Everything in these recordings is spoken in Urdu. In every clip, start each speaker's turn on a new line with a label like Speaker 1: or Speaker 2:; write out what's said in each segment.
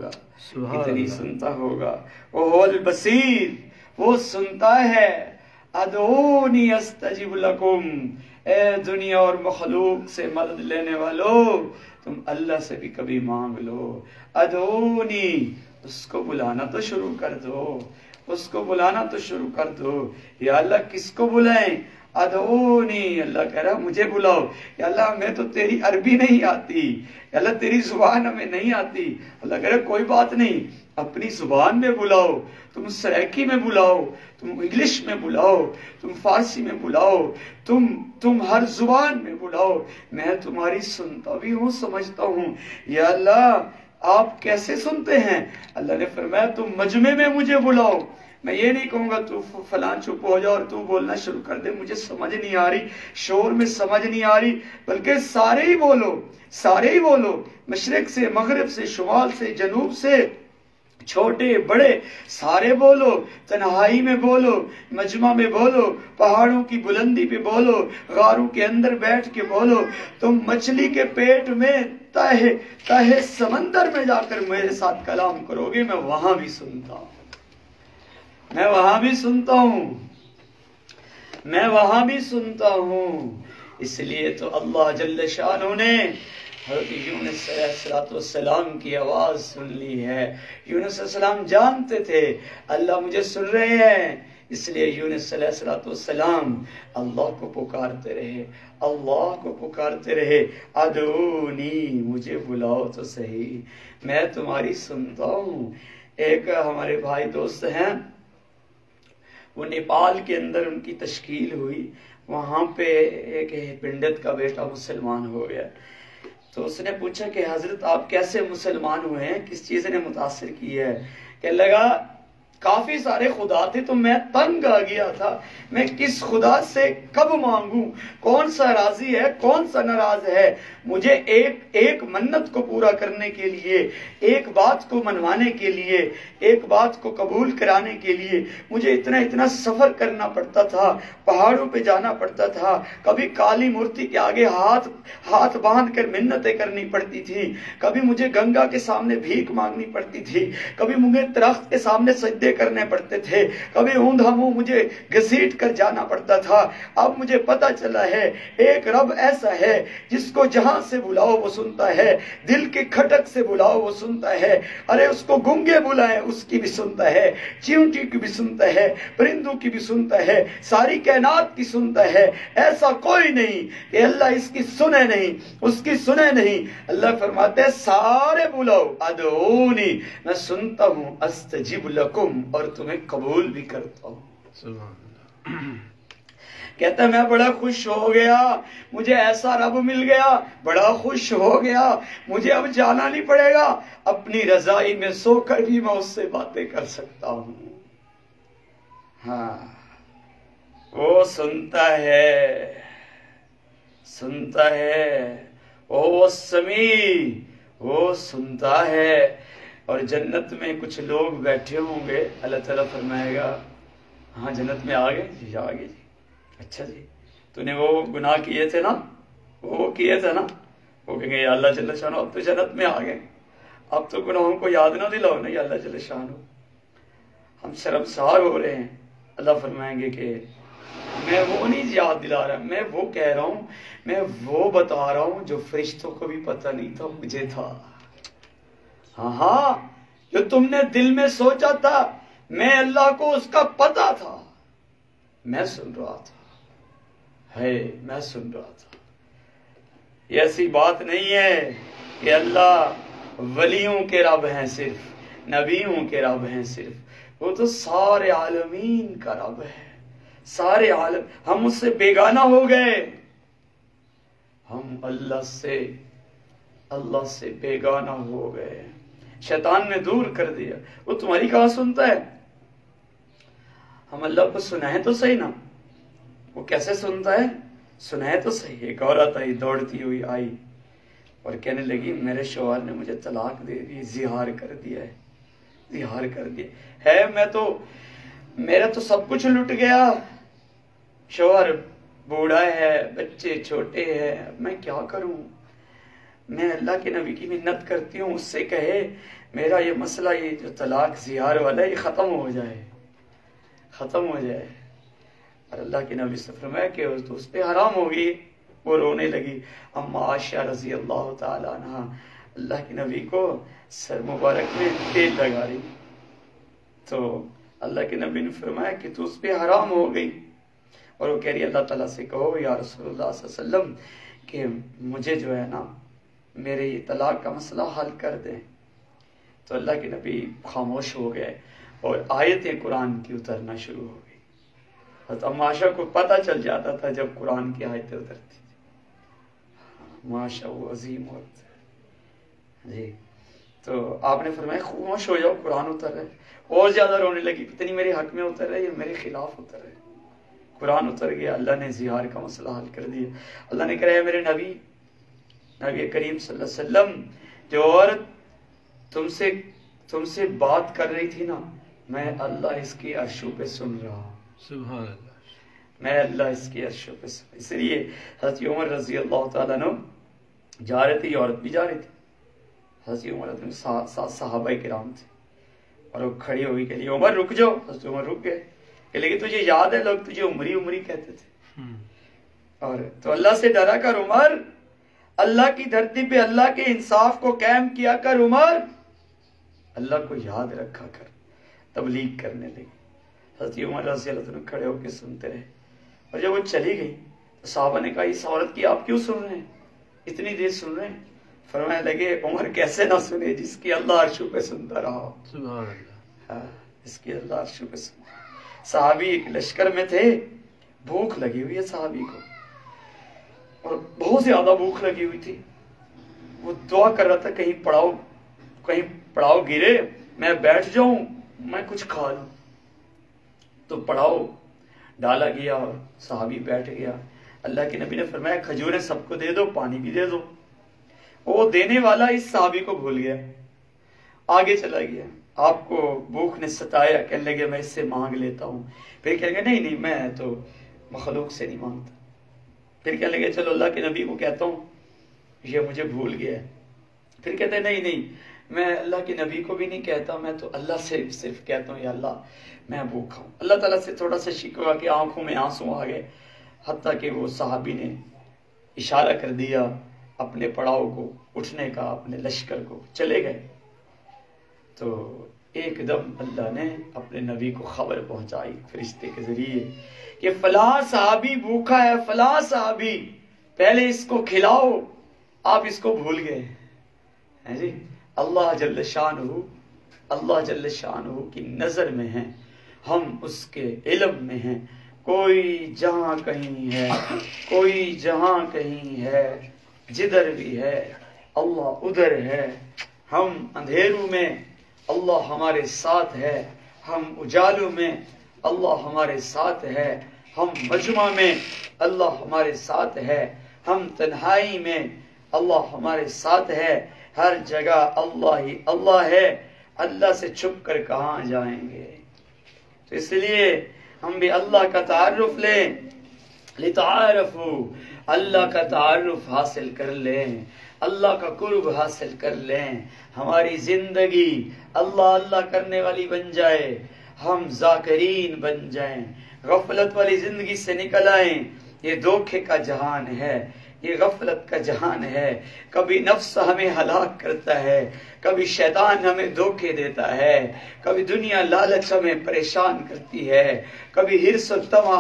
Speaker 1: ہوگا، کتنی سنتا ہوگا۔ وہ البصیر، وہ سنتا ہے۔ ادعونی استجب لکم، اے دنیا اور مخلوق سے مدد لینے والو، تم اللہ سے بھی کبھی مانگ لو۔ ادعونی، اس کو بلانا تو شروع کر دو، اس کو بلانا تو شروع کر دو۔ یا اللہ کس کو بلائیں؟ ادعونی، اللہ کہہ رہا مجھے بلاؤ۔ یا اللہ میں تو تیری عربی نہیں آتی، یا اللہ تیری زبان ہمیں نہیں آتی۔ اللہ کہہ رہا کوئی بات نہیں، اپنی زبان میں بلاؤ، تم سریکی میں بلاؤ، تم انگلش میں بلاؤ، تم فارسی میں بلاؤ، تم ہر زبان میں بلاؤ، میں تمہاری سنتا بھی ہوں، سمجھتا ہوں۔ یا اللہ آپ کیسے سنتے ہیں؟ اللہ نے فرمایا تم مجمع میں مجھے بلاؤ، میں یہ نہیں کہوں گا تو فلاں چپ ہو جا اور تو بولنا شروع کر دے، مجھے سمجھ نہیں آ رہی، شور میں سمجھ نہیں آ رہی، بلکہ سارے ہی بولو، سارے ہی بولو، مشرق سے، مغرب سے، شمال سے، جنوب سے، چھوٹے بڑے سارے بولو، تنہائی میں بولو، مجمع میں بولو، پہاڑوں کی بلندی پہ بولو، غاروں کے اندر بیٹھ کے بولو، تم مچھلی کے پیٹ میں تہے سمندر میں جا کر میرے ساتھ کلام کرو گے، میں وہاں بھی سنتا ہوں، میں وہاں بھی سنتا ہوں، میں وہاں بھی سنتا ہوں۔ اس لیے تو اللہ جل شانہ نے حضرت یونس علیہ السلام کی آواز سن لی ہے۔ یونس علیہ السلام جانتے تھے اللہ مجھے سن رہے ہیں، اس لیے یونس علیہ السلام اللہ کو پکارتے رہے، اللہ کو پکارتے رہے۔ ادعونی، مجھے بلاؤ تو صحیح، میں تمہاری سنتا ہوں۔ ایک ہمارے بھائی دوست ہیں، وہ نیپال کے اندر ان کی تشکیل ہوئی، وہاں پہ ایک پنڈت کا بیٹا مسلمان ہو گیا، تو اس نے پوچھا کہ حضرت آپ کیسے مسلمان ہوئے ہیں، کس چیز نے متاثر کی ہے؟ کہنے لگا کافی سارے خدا تھے تو میں تنگ آ گیا تھا، میں کس خدا سے کب مانگوں، کون سا راضی ہے کون سا ناراض ہے، مجھے ایک منت کو پورا کرنے کے لیے، ایک بات کو منوانے کے لیے، ایک بات کو قبول کرانے کے لیے مجھے اتنا سفر کرنا پڑتا تھا، پہاڑوں پہ جانا پڑتا تھا، کبھی کالی مورتی کے آگے ہاتھ باندھ کر منتیں کرنی پڑتی تھی، کبھی مجھے گنگا کے سامنے بھیک مانگنی پڑتی تھی، کبھی مجھے درخت کے سامنے سجدے کرنے پڑتے تھے، کبھی اوندھا منہ مجھے گھسیٹ کر جانا پڑتا تھا۔ اب مجھے پتا چلا ہے ایک رب ایسا ہے جس کو جہاں سے بلاؤ وہ سنتا ہے، دل کے کھٹک سے بلاؤ وہ سنتا ہے، ارے اس کو گنگے بلائیں اس کی بھی سنتا ہے، چیونٹی کی بھی سنتا ہے، پرندوں کی بھی سنتا ہے، ساری کائنات کی سنتا ہے۔ ایسا کوئی نہیں کہ اللہ اس کی سنے نہیں، اس کی سنے نہیں۔ اللہ فرماتے ہیں سارے بلاؤ، ادعونی، میں سنتا ہوں، استجب لکم، اور تمہیں قبول بھی کرتا ہوں۔
Speaker 2: سبحان اللہ۔
Speaker 1: کہتا ہے میں بڑا خوش ہو گیا، مجھے ایسا رب مل گیا، بڑا خوش ہو گیا، مجھے اب جانا نہیں پڑے گا، اپنی رضائی میں سو کر بھی میں اس سے باتیں کر سکتا ہوں۔ ہاں وہ سنتا ہے، سنتا ہے، وہ سمیع، وہ سنتا ہے۔ اور جنت میں کچھ لوگ بیٹھے ہوں گے، اللہ تعالیٰ فرمائے گا ہاں جنت میں آگئے جی، آگئے جی، اچھا جی تو نے وہ گناہ کیے تھے نا، وہ کیے تھے نا، وہ کہیں گے یا اللہ جل شانہ اب تو جنت میں آگئے، اب تو گناہوں کو یاد نہ دلاؤ نا یا اللہ جل شانہ، ہم شرمسار ہو رہے ہیں۔ اللہ فرمائیں گے کہ میں وہ نہیں یاد دلا رہا، میں وہ کہہ رہا ہوں، میں وہ بتا رہا ہوں جو فرشتوں کو بھی پتہ نہیں تھا مجھے تھا۔ ہاں جو تم نے دل میں سوچا تھا میں اللہ کو اس کا پتہ تھا، میں سن رہا تھا، میں سن رہا تھا۔ یہ ایسی بات نہیں ہے کہ اللہ ولیوں کے رب ہیں صرف، نبیوں کے رب ہیں صرف، وہ تو سارے عالمین کا رب ہے، سارے عالم۔ ہم اس سے بیگانہ ہو گئے، ہم اللہ سے بیگانہ ہو گئے، شیطان نے دور کر دیا۔ وہ تمہاری کہاں سنتا ہے؟ ہم اللہ کو سنائیں تو صحیح نا، وہ کیسے سنتا ہے؟ سنائیں تو صحیح۔ ایک عورت آئی، دوڑتی ہوئی آئی اور کہنے لگی میرے شوہر نے مجھے طلاق دے دی، زہار کر دیا ہے، زہار کر دیا ہے، میرا تو سب کچھ لٹ گیا، شوہر بوڑھا ہے، بچے چھوٹے ہیں، میں کیا کروں؟ میں اللہ کے نبی کی منت کرتی ہوں، اس سے کہے میرا یہ مسئلہ، یہ جو طلاق زیار والا ہے، یہ ختم ہو جائے، ختم ہو جائے۔ اور اللہ کے نبی سے فرمایا کہ اس پہ حرام ہوگی، وہ رونے لگی۔ اما عائشہ رضی اللہ تعالی عنہ اللہ کے نبی کو سر مبارک میں تیل لگا رہی، تو اللہ کے نبی نے فرمایا کہ تو اس پہ حرام ہو گئی، اور وہ کہہ رہی اللہ تعالیٰ سے کہو یا رسول اللہ صلی اللہ علیہ وسلم کہ مجھے جو ہے نا میرے یہ طلاق کا مسئلہ حل کر دیں۔ تو اللہ کے نبی خاموش ہو گئے اور آیتیں قرآن کی اترنا شروع ہو گئی۔ حضرت اما عائشہ کو پتہ چل جاتا تھا جب قرآن کی آیتیں اترتی تھی۔ ماشاء وہ عظیم وقت جی۔ تو آپ نے فرمایا خاموش ہو جاؤ، قرآن اتر رہے۔ اور زیادہ رونے لگی، پتہ نہیں میرے حق میں اتر رہے یا میرے خلاف اتر رہے۔ قرآن اتر گیا، اللہ نے زہار کا مسئلہ حل کر دیا۔ اللہ نے کہا میرے نبی کریم صلی اللہ علیہ وسلم، جو عورت تم سے بات کر رہی تھی نا، میں اللہ اس کی عرشوں پہ سن رہا ہوں۔
Speaker 2: سبحان اللہ۔
Speaker 1: میں اللہ اس کی عرشوں پہ سن، اس لیے حضرت عمر رضی اللہ تعالیٰ عنہ جا رہے تھے، یہ عورت بھی جا رہی تھی۔ حضرت عمر ساتھ صحابہ کرام تھے، اور وہ کھڑی ہوئی کہ عمر رک جاؤ۔ حضرت عمر رک گئے کہ لیکن تجھے یاد ہے لوگ تجھے عمری کہتے تھے، اور تو اللہ سے ڈرا کر عمر، اللہ کی دھرتی پہ اللہ کے انصاف کو قائم کیا کر عمر، اللہ کو یاد رکھا کر، تبلیغ کرنے لگی۔ حضرت عمر رضی اللہ عنہ کھڑے ہو کے سنتے رہے، اور جب وہ چلی گئی تو صحابہ نے کہا اس عورت کی آپ کیوں سن رہے ہیں، اتنی دیر سن رہے ہیں؟ فرمانے لگے عمر کیسے نہ سنے جس کی اللہ عرشوں پہ سنتا رہا ہو۔
Speaker 2: سبحان اللہ۔
Speaker 1: اس کی اللہ عرشوں پہ سنتا۔ صحابی ایک لشکر میں تھے، بھوک لگی ہوئی ہے صحابی کو، اور بہت زیادہ بھوک لگی ہوئی تھی۔ وہ دعا کر رہا تھا کہیں پڑاؤ گرے، میں بیٹھ جاؤں، میں کچھ کھا لوں۔ تو پڑاؤ ڈالا گیا اور صحابی بیٹھ گیا۔ اللہ کے نبی نے فرمایا کھجوریں سب کو دے دو، پانی بھی دے دو۔ وہ دینے والا اس صحابی کو بھول گیا، آگے چلا گیا۔ آپ کو بھوک نے ستایا، کہنے لگے میں اس سے مانگ لیتا ہوں۔ پھر کہیں گے نہیں میں تو مخلوق سے نہیں مانگتا۔ پھر کہنے لگے چلو اللہ کے نبی کو کہتا ہوں، یہ مجھے بھول گیا ہے۔ پھر کہتے نہیں میں اللہ کے نبی کو بھی نہیں کہتا، میں تو اللہ سے صرف کہتا ہوں یا اللہ میں بھوکا ہوں۔ اللہ تعالیٰ سے تھوڑا سا شکوہ کہ آنکھوں میں آنسو آ گئے، حتیٰ کہ وہ صحابی نے اشارہ کر دیا اپنے پڑاؤ کو اٹھنے کا، اپنے لشکر کو، چلے گئے۔ تو ایک دم اللہ نے اپنے نبی کو خبر پہنچائی فرشتے کے ذریعے کہ فلاں صحابی بھوکا ہے، فلاں صحابی، پہلے اس کو کھلاؤ، آپ اس کو بھول گئے ہیں جی۔ اللہ جل شانہ کی نظر میں ہیں، ہم اس کے علم میں ہیں۔ کوئی جہاں کہیں ہے، کوئی جہاں کہیں ہے، جدھر بھی ہے اللہ ادھر ہے۔ ہم اندھیروں میں اللہ ہمارے ساتھ ہے، ہم اجالوں میں اللہ ہمارے ساتھ ہے، ہم مجمع میں اللہ ہمارے ساتھ ہے، ہم تنہائی میں اللہ ہمارے ساتھ ہے، ہر جگہ اللہ ہی اللہ ہے۔ اللہ سے چھپ کر کہاں جائیں گے؟ تو اس لیے ہم بھی اللہ کا تعارف لیں، لتعارفوا، اللہ کا تعارف حاصل کر لیں، اللہ کا قرب حاصل کر لیں، ہماری زندگی اللہ کرنے والی بن جائے، ہم ذاکرین بن جائیں، غفلت والی زندگی سے نکل آئیں۔ یہ دھوکے کا جہان ہے، یہ غفلت کا جہان ہے۔ کبھی نفس ہمیں ہلاک کرتا ہے، کبھی شیطان ہمیں دھوکے دیتا ہے، کبھی دنیا لالچ ہمیں پریشان کرتی ہے، کبھی حرص و طمع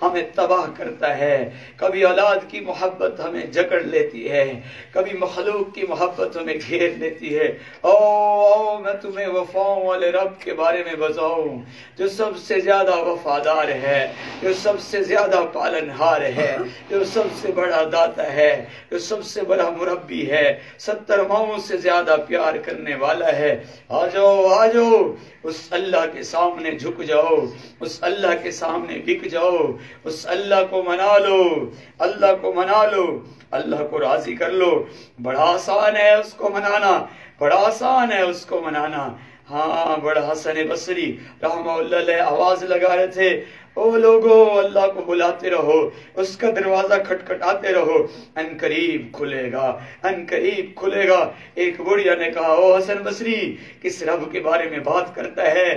Speaker 1: ہمیں تباہ کرتا ہے، کبھی اولاد کی محبت ہمیں جکڑ لیتی ہے، کبھی مخلوق کی محبت ہمیں گھیر لیتی ہے۔ او میں تمہیں وفاؤں والے رب کے بارے میں بتاؤں، جو سب سے زیادہ وفادار ہے، جو سب سے زیادہ پالنہار ہے، جو سب سے بڑا داتا ہے، جو سب سے بڑا مربی ہے، 70 ماؤں سے زیادہ پیار کرنے والا ہے۔ آ جاؤ اس اللہ کے سامنے جھک جاؤ، اس اللہ کے سامنے بک جاؤ، اس اللہ کو منا لو، اللہ کو منا لو، اللہ کو راضی کر لو۔ بڑا آسان ہے اس کو منانا، بڑا آسان ہے اس کو منانا۔ ہاں بڑا حسن بصری رحمہ اللہ علیہ آواز لگا رہے تھے، او لوگو اللہ کو بلاتے رہو، اس کا دروازہ کھٹکھٹاتے رہو، ان قریب کھلے گا، ان قریب کھلے گا۔ ایک بڑھیا نے کہا، او حسن بصری، کس رب کے بارے میں بات کرتا ہے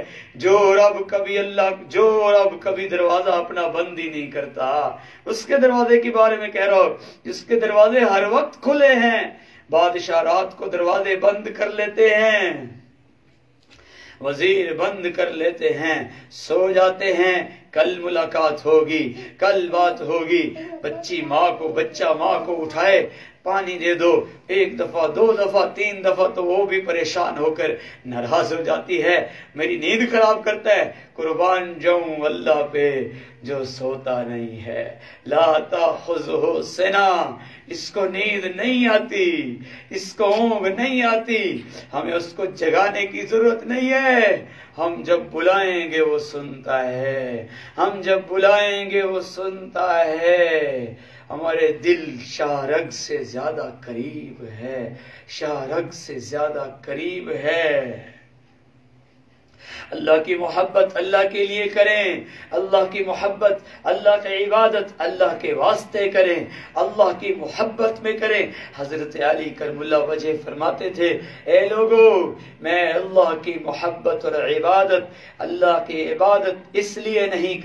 Speaker 1: جو رب کبھی دروازہ اپنا بند ہی نہیں کرتا؟ اس کے دروازے کے بارے میں کہہ رہا ہوں جس کے دروازے ہر وقت کھلے ہیں۔ بادشاہ رات کو دروازے بند کر لیتے ہیں، وزیر بند کر لیتے ہیں، سو جاتے ہیں، کل ملاقات ہوگی، کل بات ہوگی۔ بچہ ماں کو اٹھائے، پانی دے دو، ایک دفعہ، دو دفعہ، تین دفعہ تو وہ بھی پریشان ہو کر ناراض ہو جاتی ہے، میری نیند خراب کرتا ہے۔ قربان جاؤں اللہ پہ جو سوتا نہیں ہے، لا تاخذہ سنہ، اس کو نیند نہیں آتی، اس کو اونگ نہیں آتی، ہمیں اس کو جگانے کی ضرورت نہیں ہے۔ ہم جب بلائیں گے وہ سنتا ہے، ہم جب بلائیں گے وہ سنتا ہے۔ ہمارے دل شاہ رگ سے زیادہ قریب ہے، شاہ رگ سے زیادہ قریب ہے۔ اللہ کی محبت اللہ کے لیے کریں، اللہ کی محبت، اللہ کی عبادت اللہ کے واسطے کریں، اللہ کی محبت میں کریں۔ حضرت علی کرم اللہ وجہ فرماتے تھے، اے لوگو، میں اللہ کی محبت اور عبادت، اللہ کی عبادت اس لیے نہیں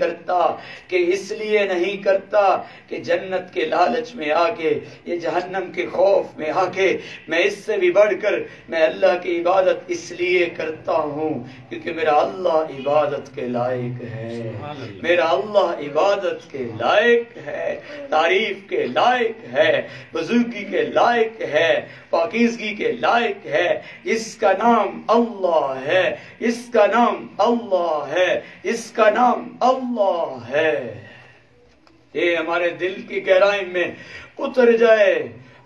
Speaker 1: کرتا کہ جنت کے لالچ میں آ کے، یہ جہنم کے خوف میں آ کے، میں اس سے بھی بڑھ کر میں اللہ کی عبادت اس لیے کرتا ہوں کیونکہ میرا اللہ عبادت کے لائق ہے، میرا اللہ عبادت کے لائق ہے، تعریف کے لائق ہے، بزرگی کے لائق ہے، پاکیزگی کے لائق ہے۔ اس کا نام اللہ ہے، اس کا نام اللہ ہے، اس کا نام اللہ ہے۔ یہ ہمارے دل کی گہرائی میں اتر جائے،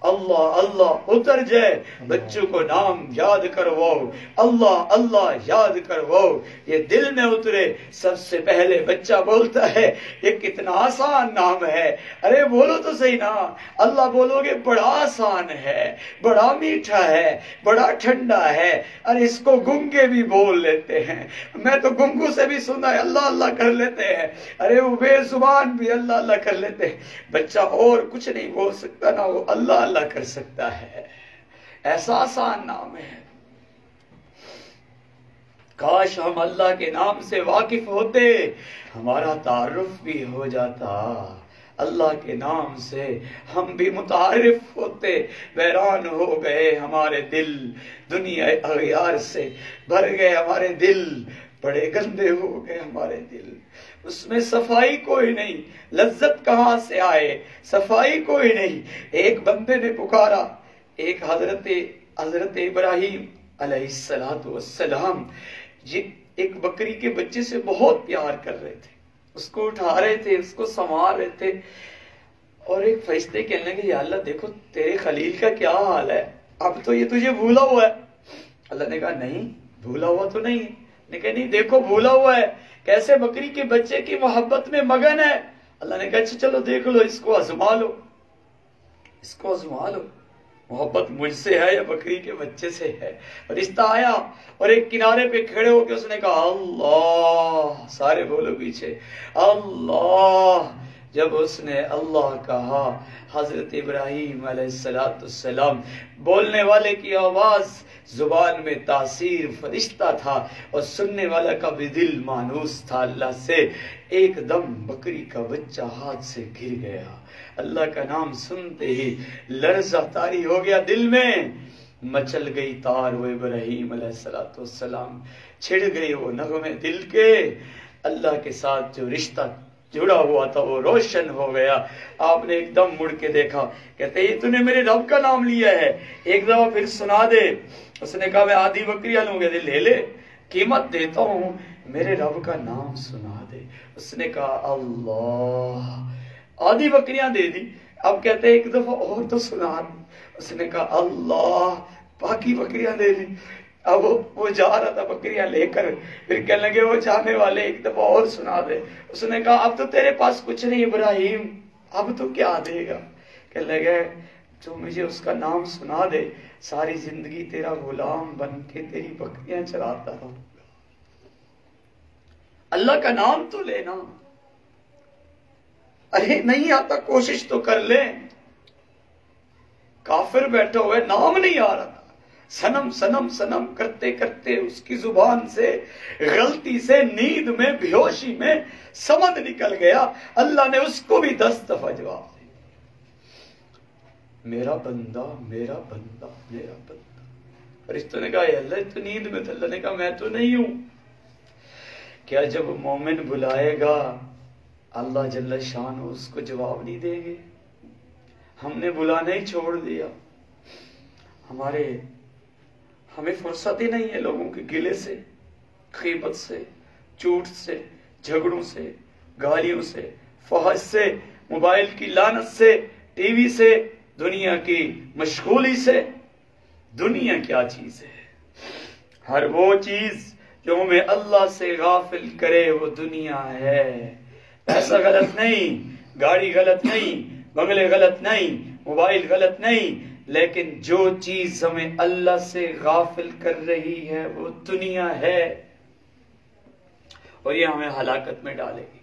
Speaker 1: اللہ اللہ اتر جائے، بچوں کو نام یاد کرواؤ، اللہ اللہ یاد کرواؤ، یہ دل میں اترے۔ سب سے پہلے بچہ بولتا ہے یہ کتنا آسان نام ہے، ارے بولو تو صحیح نا، اللہ بولو گے بڑا آسان ہے، بڑا میٹھا ہے، بڑا ٹھنڈا ہے، ارے اس کو گنگے بھی بول لیتے ہیں، میں تو گنگو سے بھی سنا ہے اللہ اللہ کر لیتے ہیں، ارے وہ بے زبان بھی اللہ اللہ کر لیتے ہیں۔ بچہ اور کچھ نہیں بول سکتا نا، وہ اللہ اللہ کر سکتا ہے، ایسا آسان نام ہے۔ کاش ہم اللہ کے نام سے واقف ہوتے، ہمارا تعارف بھی ہو جاتا، اللہ کے نام سے ہم بھی متعارف ہوتے۔ ویران ہو گئے ہمارے دل، دنیا اغیار سے بھر گئے ہمارے دل، بڑے گندے ہو گئے ہمارے دل، اس میں صفائی کوئی نہیں، لذت کہاں سے آئے، صفائی کوئی نہیں۔ ایک بندے نے پکارا، ایک حضرت ابراہیم علیہ السلام ایک بکری کے بچے سے بہت پیار کر رہے تھے، اس کو اٹھا رہے تھے، اس کو سنوار رہے تھے، اور ایک فرشتے کہنے لگے، یا اللہ دیکھو تیرے خلیل کا کیا حال ہے، اب تو یہ تجھے بھولا ہوا ہے۔ اللہ نے کہا نہیں بھولا ہوا تو نہیں ہے، نے کہا نہیں دیکھو بھولا ہوا ہے، کیسے بکری کے بچے کی محبت میں مگن ہے۔ اللہ نے کہا اچھا چلو دیکھ لو، اس کو آزما لو، اس کو آزما لو، محبت مجھ سے ہے یا بکری کے بچے سے ہے۔ رشتہ آیا اور ایک کنارے پہ کھڑے ہو کے اس نے کہا اللہ، سارے بولو پیچھے اللہ۔ جب اس نے اللہ کہا، حضرت ابراہیم علیہ السلام، بولنے والے کی آواز زبان میں تاثیر فرشتہ تھا اور سننے والا کا بھی دل مانوس تھا اللہ سے، ایک دم بکری کا بچہ ہاتھ سے گر گیا۔ اللہ کا نام سنتے ہی لرزہ طاری ہو گیا دل میں، مچل گئی تار وہ ابراہیم علیہ السلام، چھڑ گئی وہ نغمے دل کے، اللہ کے ساتھ جو رشتہ جڑا ہوا تھا وہ روشن ہو گیا۔ آپ نے ایک دم مڑ کے دیکھا، کہتے یہ تو نے میرے رب کا نام لیا ہے، ایک دفعہ پھر سنا دے۔ اس نے کہا میں آدھی بکریاں لوں گے، لے لے قیمت دیتا ہوں، میرے رب کا نام سنا دے۔ اس نے کہا اللہ، آدھی بکریاں دے دی۔ اب کہتے ایک دفعہ اور تو سنا دے۔ اس نے کہا اللہ، باقی بکریاں دے دی۔ اب وہ جا رہا تھا بکریاں لے کر، پھر کہنے لگے وہ جانے والے ایک دفعہ اور سنا دے۔ اس نے کہا اب تو تیرے پاس کچھ نہیں ابراہیم، اب تو کیا دے گا؟ کہنے لگے تو مجھے اس کا نام سنا دے، ساری زندگی تیرا غلام بن کے تیری بکریاں چراتا رہوں۔ اللہ کا نام تو لینا، ارے نہیں آتا کوشش تو کر لے۔ کافر بیٹھا ہوئے نام نہیں آ رہا تھا، سنم سنم سنم کرتے کرتے اس کی زبان سے غلطی سے نیند میں بےہوشی میں سمجھ نکل گیا۔ اللہ نے اس کو بھی 10 دفعہ جواب دیا، میرا بندہ میرا بندہ میرا بندہ۔ فرشتوں نے کہا اے اللہ تو نیند میں تھا۔ اللہ نے کہا میں تو نہیں ہوں۔ کیا جب مومن بلائے گا اللہ جل شان اس کو جواب نہیں دیں گے؟ ہم نے بلانا ہی چھوڑ دیا۔ ہمیں فرصت ہی نہیں ہے لوگوں کے گلے سے، غیبت سے، جھوٹ سے، جھگڑوں سے، گالیوں سے، فحش سے، موبائل کی لعنت سے، ٹی وی سے، دنیا کی مشغولی سے۔ دنیا کیا چیز ہے؟ ہر وہ چیز جو ہمیں اللہ سے غافل کرے وہ دنیا ہے۔ پیسہ غلط نہیں، گاڑی غلط نہیں، بنگلے غلط نہیں، موبائل غلط نہیں، لیکن جو چیز ہمیں اللہ سے غافل کر رہی ہے وہ دنیا ہے، اور یہ ہمیں ہلاکت میں ڈالے گی۔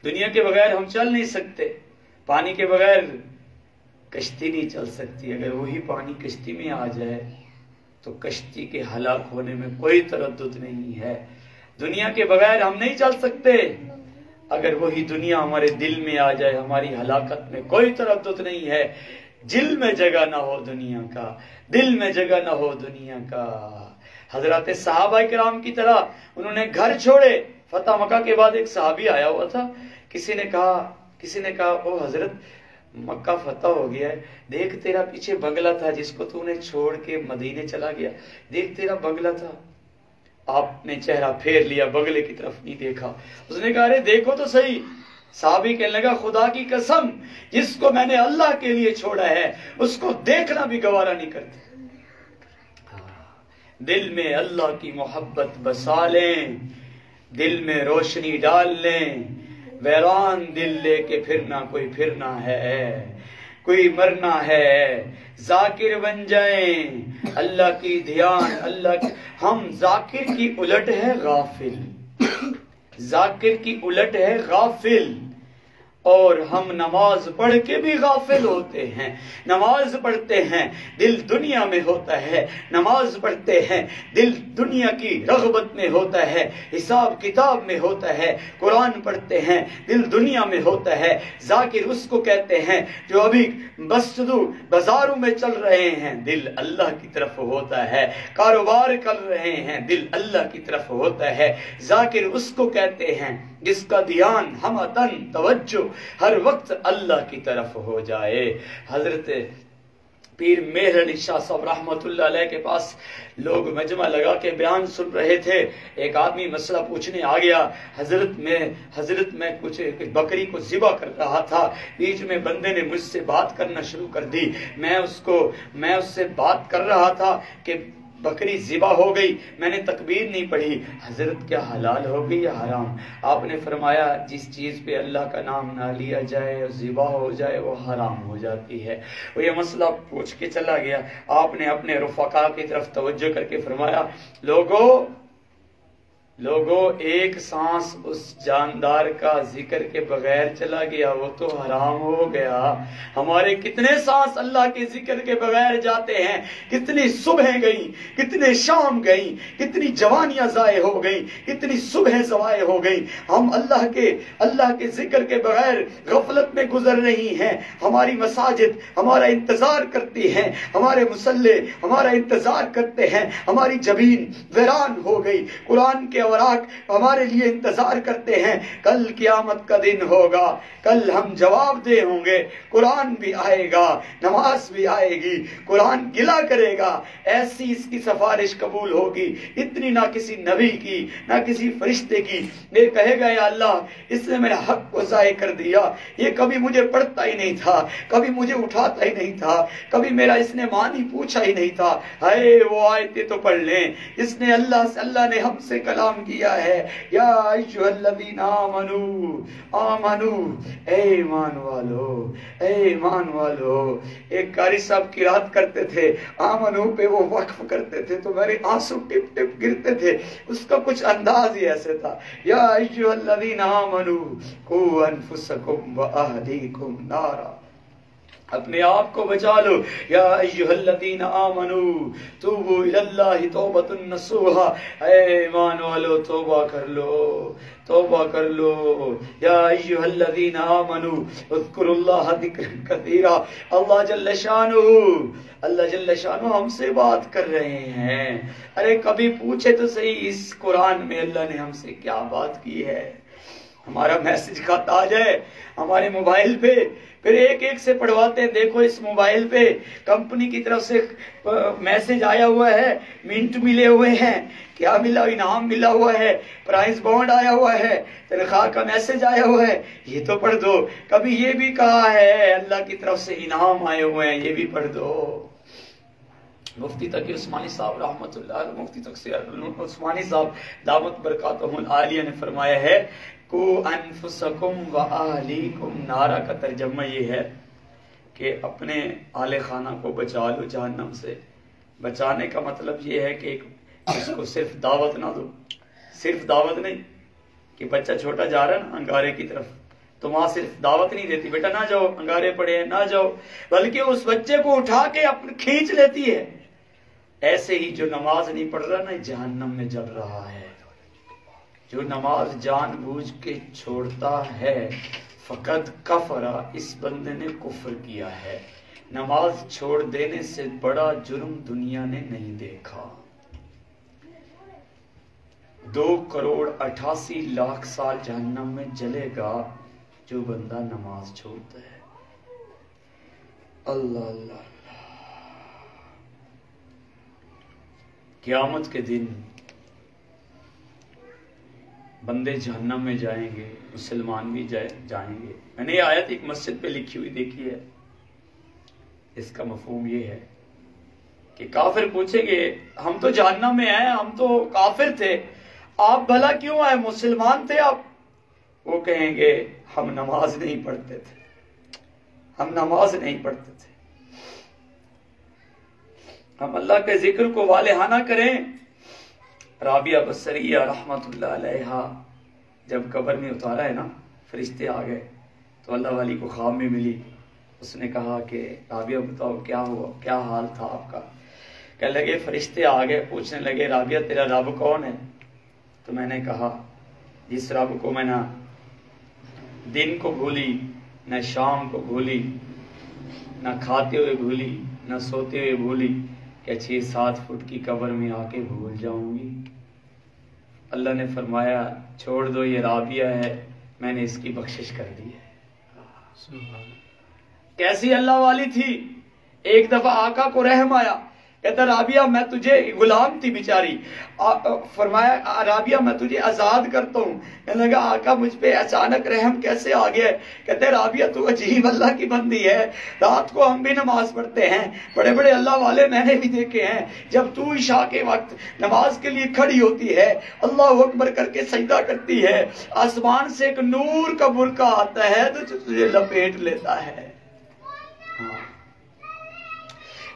Speaker 1: دنیا کے بغیر ہم چل نہیں سکتے، پانی کے بغیر کشتی نہیں چل سکتی۔ اگر وہی پانی کشتی میں آ جائے تو کشتی کے ہلاک ہونے میں کوئی تردد نہیں ہے۔ دنیا کے بغیر ہم نہیں چل سکتے، اگر وہی دنیا ہمارے دل میں آ جائے ہماری ہلاکت میں کوئی تردد نہیں ہے۔ دل میں جگہ نہ ہو دنیا کا، دل میں جگہ نہ ہو دنیا کا۔ حضرات صحابہ کرام کی طرح انہوں نے گھر چھوڑے۔ فتح مکہ کے بعد ایک صحابی آیا ہوا تھا، کسی نے کہا او حضرت مکہ فتح ہو گیا ہے، دیکھ تیرا پیچھے بنگلہ تھا جس کو تو نے چھوڑ کے مدینے چلا گیا، دیکھ تیرا بنگلہ تھا۔ آپ نے چہرہ پھیر لیا، بنگلے کی طرف نہیں دیکھا۔ اس نے کہا ارے دیکھو تو صحیح۔ صحابی کہنے لگا خدا کی قسم جس کو میں نے اللہ کے لیے چھوڑا ہے اس کو دیکھنا بھی گوارا نہیں کرتے۔ دل میں اللہ کی محبت بسا لیں، دل میں روشنی ڈال لیں، ویران دل لے کے پھرنا ہے، کوئی مرنا ہے۔ ذاکر بن جائیں، اللہ کی دھیان، اللہ کی۔ ہم ذاکر کی الٹ ہے غافل، ذاکر کی الٹ ہے غافل، اور ہم نماز پڑھ کے بھی غافل ہوتے ہیں۔ نماز پڑھتے ہیں دل دنیا میں ہوتا ہے، نماز پڑھتے ہیں دل دنیا کی رغبت میں ہوتا ہے، حساب کتاب میں ہوتا ہے، قرآن پڑھتے ہیں دل دنیا میں ہوتا ہے۔ ذاکر اس کو کہتے ہیں جو ابھی بازاروں میں چل رہے ہیں، دل اللہ کی طرف ہوتا ہے، کاروبار کر رہے ہیں، دل اللہ کی طرف ہوتا ہے۔ ذاکر اس کو کہتے ہیں جس کا دھیان ہمتن توجہ ہر وقت اللہ کی طرف ہو جائے۔ حضرت پیر مہر علی شاہ صاحب رحمت اللہ علیہ کے پاس لوگ مجمع لگا کے بیان سن رہے تھے۔ ایک آدمی مسئلہ پوچھنے آ گیا، حضرت میں کچھ بکری کو ذبح کر رہا تھا، بیچ میں بندے نے مجھ سے بات کرنا شروع کر دی، میں اس سے بات کر رہا تھا کہ بکری ذبح ہو گئی، میں نے تکبیر نہیں پڑھی، حضرت کیا حلال ہو گئی یا حرام؟ آپ نے فرمایا جس چیز پہ اللہ کا نام نہ لیا جائے اور ذبح ہو جائے وہ حرام ہو جاتی ہے۔ وہ یہ مسئلہ پوچھ کے چلا گیا۔ آپ نے اپنے رفقا کی طرف توجہ کر کے فرمایا لوگوں ایک سانس اس جاندار کا ذکر کے بغیر چلا گیا وہ تو حرام ہو گیا۔ ہمارے کتنے سانس اللہ کے ذکر کے بغیر جاتے ہیں، کتنی صبحیں گئیں، کتنے شام گئیں، کتنی جوانیاں ضائع ہو گئیں، کتنی صبحیں ضائع ہو گئیں۔ ہم اللہ کے ذکر کے بغیر غفلت میں گزر رہی ہیں۔ ہماری مساجد ہمارا انتظار کرتی ہیں، ہمارے مصلے ہمارا انتظار کرتے ہیں، ہماری جبین ویران ہو گئی، قرآن کے اوراق ہمارے لیے انتظار کرتے ہیں۔ کل قیامت کا دن ہوگا، کل ہم جواب دہ ہوں گے، قرآن بھی آئے گا، نماز بھی آئے گی، قرآن گلا کرے گا، ایسی اس کی سفارش قبول ہوگی اتنی نہ کسی نبی کی نہ کسی فرشتے کی۔ یہ کہے گا یا اللہ اس نے میرا حق کو ضائع کر دیا، یہ کبھی مجھے پڑھتا ہی نہیں تھا، کبھی مجھے اٹھاتا ہی نہیں تھا، کبھی میرا اس نے معنی پوچھا ہی نہیں تھا۔ ہائے وہ آیتیں تو پڑھ لیں، اس نے اللہ نے ہم سے کلام کام کیا ہے، یا ایھا الذین آمنو، اے ایمان والو، اے ایمان والو۔ ایک قاری صاحب قرات کرتے تھے، آمنو پہ وہ وقف کرتے تھے تو میرے آنسو ٹپ ٹپ گرتے تھے، اس کا کچھ انداز ہی ایسے تھا، یا ایھا الذین آمنو قوا انفسکم واہلیکم نارا، اپنے آپ کو بچا لو، یا ایھا الذین آمنو توبوا الی اللہ توبۃ نصوحا، اے ایمان والو توبہ کر لو، توبہ کر لو، یا ایھا الذین آمنو اذکروا اللہ ذکرا کثیرا۔ اللہ جل شانہ ہم سے بات کر رہے ہیں، ارے کبھی پوچھے تو صحیح اس قرآن میں اللہ نے ہم سے کیا بات کی ہے۔ ہمارا میسج خط آ جائے ہمارے موبائل پہ، پھر ایک ایک سے پڑھواتے ہیں، دیکھو اس موبائل پہ کمپنی کی طرف سے میسج آیا ہوا ہے، منٹ ملے ہوئے ہیں، کیا ملا، انعام ملا ہوا ہے، پرائز بانڈ آیا ہوا ہے، تنخواہ کا میسج آیا ہوا ہے، یہ تو پڑھ دو۔ کبھی یہ بھی کہا ہے اللہ کی طرف سے انعام آئے ہوئے ہیں، یہ بھی پڑھ دو۔ مفتی تقی عثمانی صاحب رحمۃ اللہ علیہ، مفتی تقی عثمانی صاحب دامت برکاتہم العالیہ نے فرمایا ہے، کو انفسکم و اہلیکم نارا کا ترجمہ یہ ہے کہ اپنے اہل خانہ کو بچا لو جہنم سے۔ بچانے کا مطلب یہ ہے کہ اس کو صرف دعوت نہ دو، صرف دعوت نہیں کہ بچہ چھوٹا جا رہا ہے نا انگارے کی طرف، تو ماں صرف دعوت نہیں دیتی بیٹا نہ جاؤ انگارے پڑے ہیں نہ جاؤ، بلکہ اس بچے کو اٹھا کے اپنے کھینچ لیتی ہے۔ ایسے ہی جو نماز نہیں پڑھ رہا نا جہنم میں جل رہا ہے، جو نماز جان بوجھ کے چھوڑتا ہے فقط کفر، اس بندے نے کفر کیا ہے۔ نماز چھوڑ دینے سے بڑا جرم دنیا نے نہیں دیکھا۔ 2,88,00,000 سال جہنم میں جلے گا جو بندہ نماز چھوڑتا ہے۔ اللہ اللہ اللہ، قیامت کے دن بندے جہنم میں جائیں گے، مسلمان بھی جائیں گے۔ میں نے یہ آیت ایک مسجد پہ لکھی ہوئی دیکھی ہے، اس کا مفہوم یہ ہے کہ کافر پوچھیں گے ہم تو جہنم میں آئے، ہم تو کافر تھے، آپ بھلا کیوں آئے، مسلمان تھے آپ؟ وہ کہیں گے ہم نماز نہیں پڑھتے تھے، ہم نماز نہیں پڑھتے تھے، ہم اللہ کے ذکر کو والہانہ کریں۔ رابعہ بصریہ رحمت اللہ علیہا جب قبر میں اتارا ہے نا، فرشتے آ گئے تو اللہ والی کو خواب میں ملی، اس نے کہا کہ رابعہ بتاؤ کیا ہوا، کیا حال تھا آپ کا؟ کہنے لگے فرشتے آ گئے پوچھنے لگے رابعہ تیرا رب کون ہے؟ تو میں نے کہا جس رب کو میں نہ دن کو بھولی نہ شام کو بھولی، نہ کھاتے ہوئے بھولی نہ سوتے ہوئے بھولی، کہ 6-7 فٹ کی قبر میں آ کے بھول جاؤں گی۔ اللہ نے فرمایا چھوڑ دو، یہ رابعہ ہے، میں نے اس کی بخشش کر دی ہے۔ کیسی اللہ والی تھی، ایک دفعہ آقا کو رحم آیا، کہتا رابعہ میں تجھے، غلام تھی بیچاری، فرمایا رابعہ میں تجھے آزاد کرتا ہوں۔ کہنے لگا آقا مجھ پہ اچانک رحم کیسے آ گیا؟ کہتے رابعہ تو عجیب اللہ کی بندی ہے، رات کو ہم بھی نماز پڑھتے ہیں، بڑے بڑے اللہ والے میں نے بھی دیکھے ہیں، جب تو عشاء کے وقت نماز کے لیے کھڑی ہوتی ہے، اللہ اکبر کر کے سجدہ کرتی ہے، آسمان سے ایک نور کا برقع آتا ہے تو تجھے لپیٹ لیتا ہے۔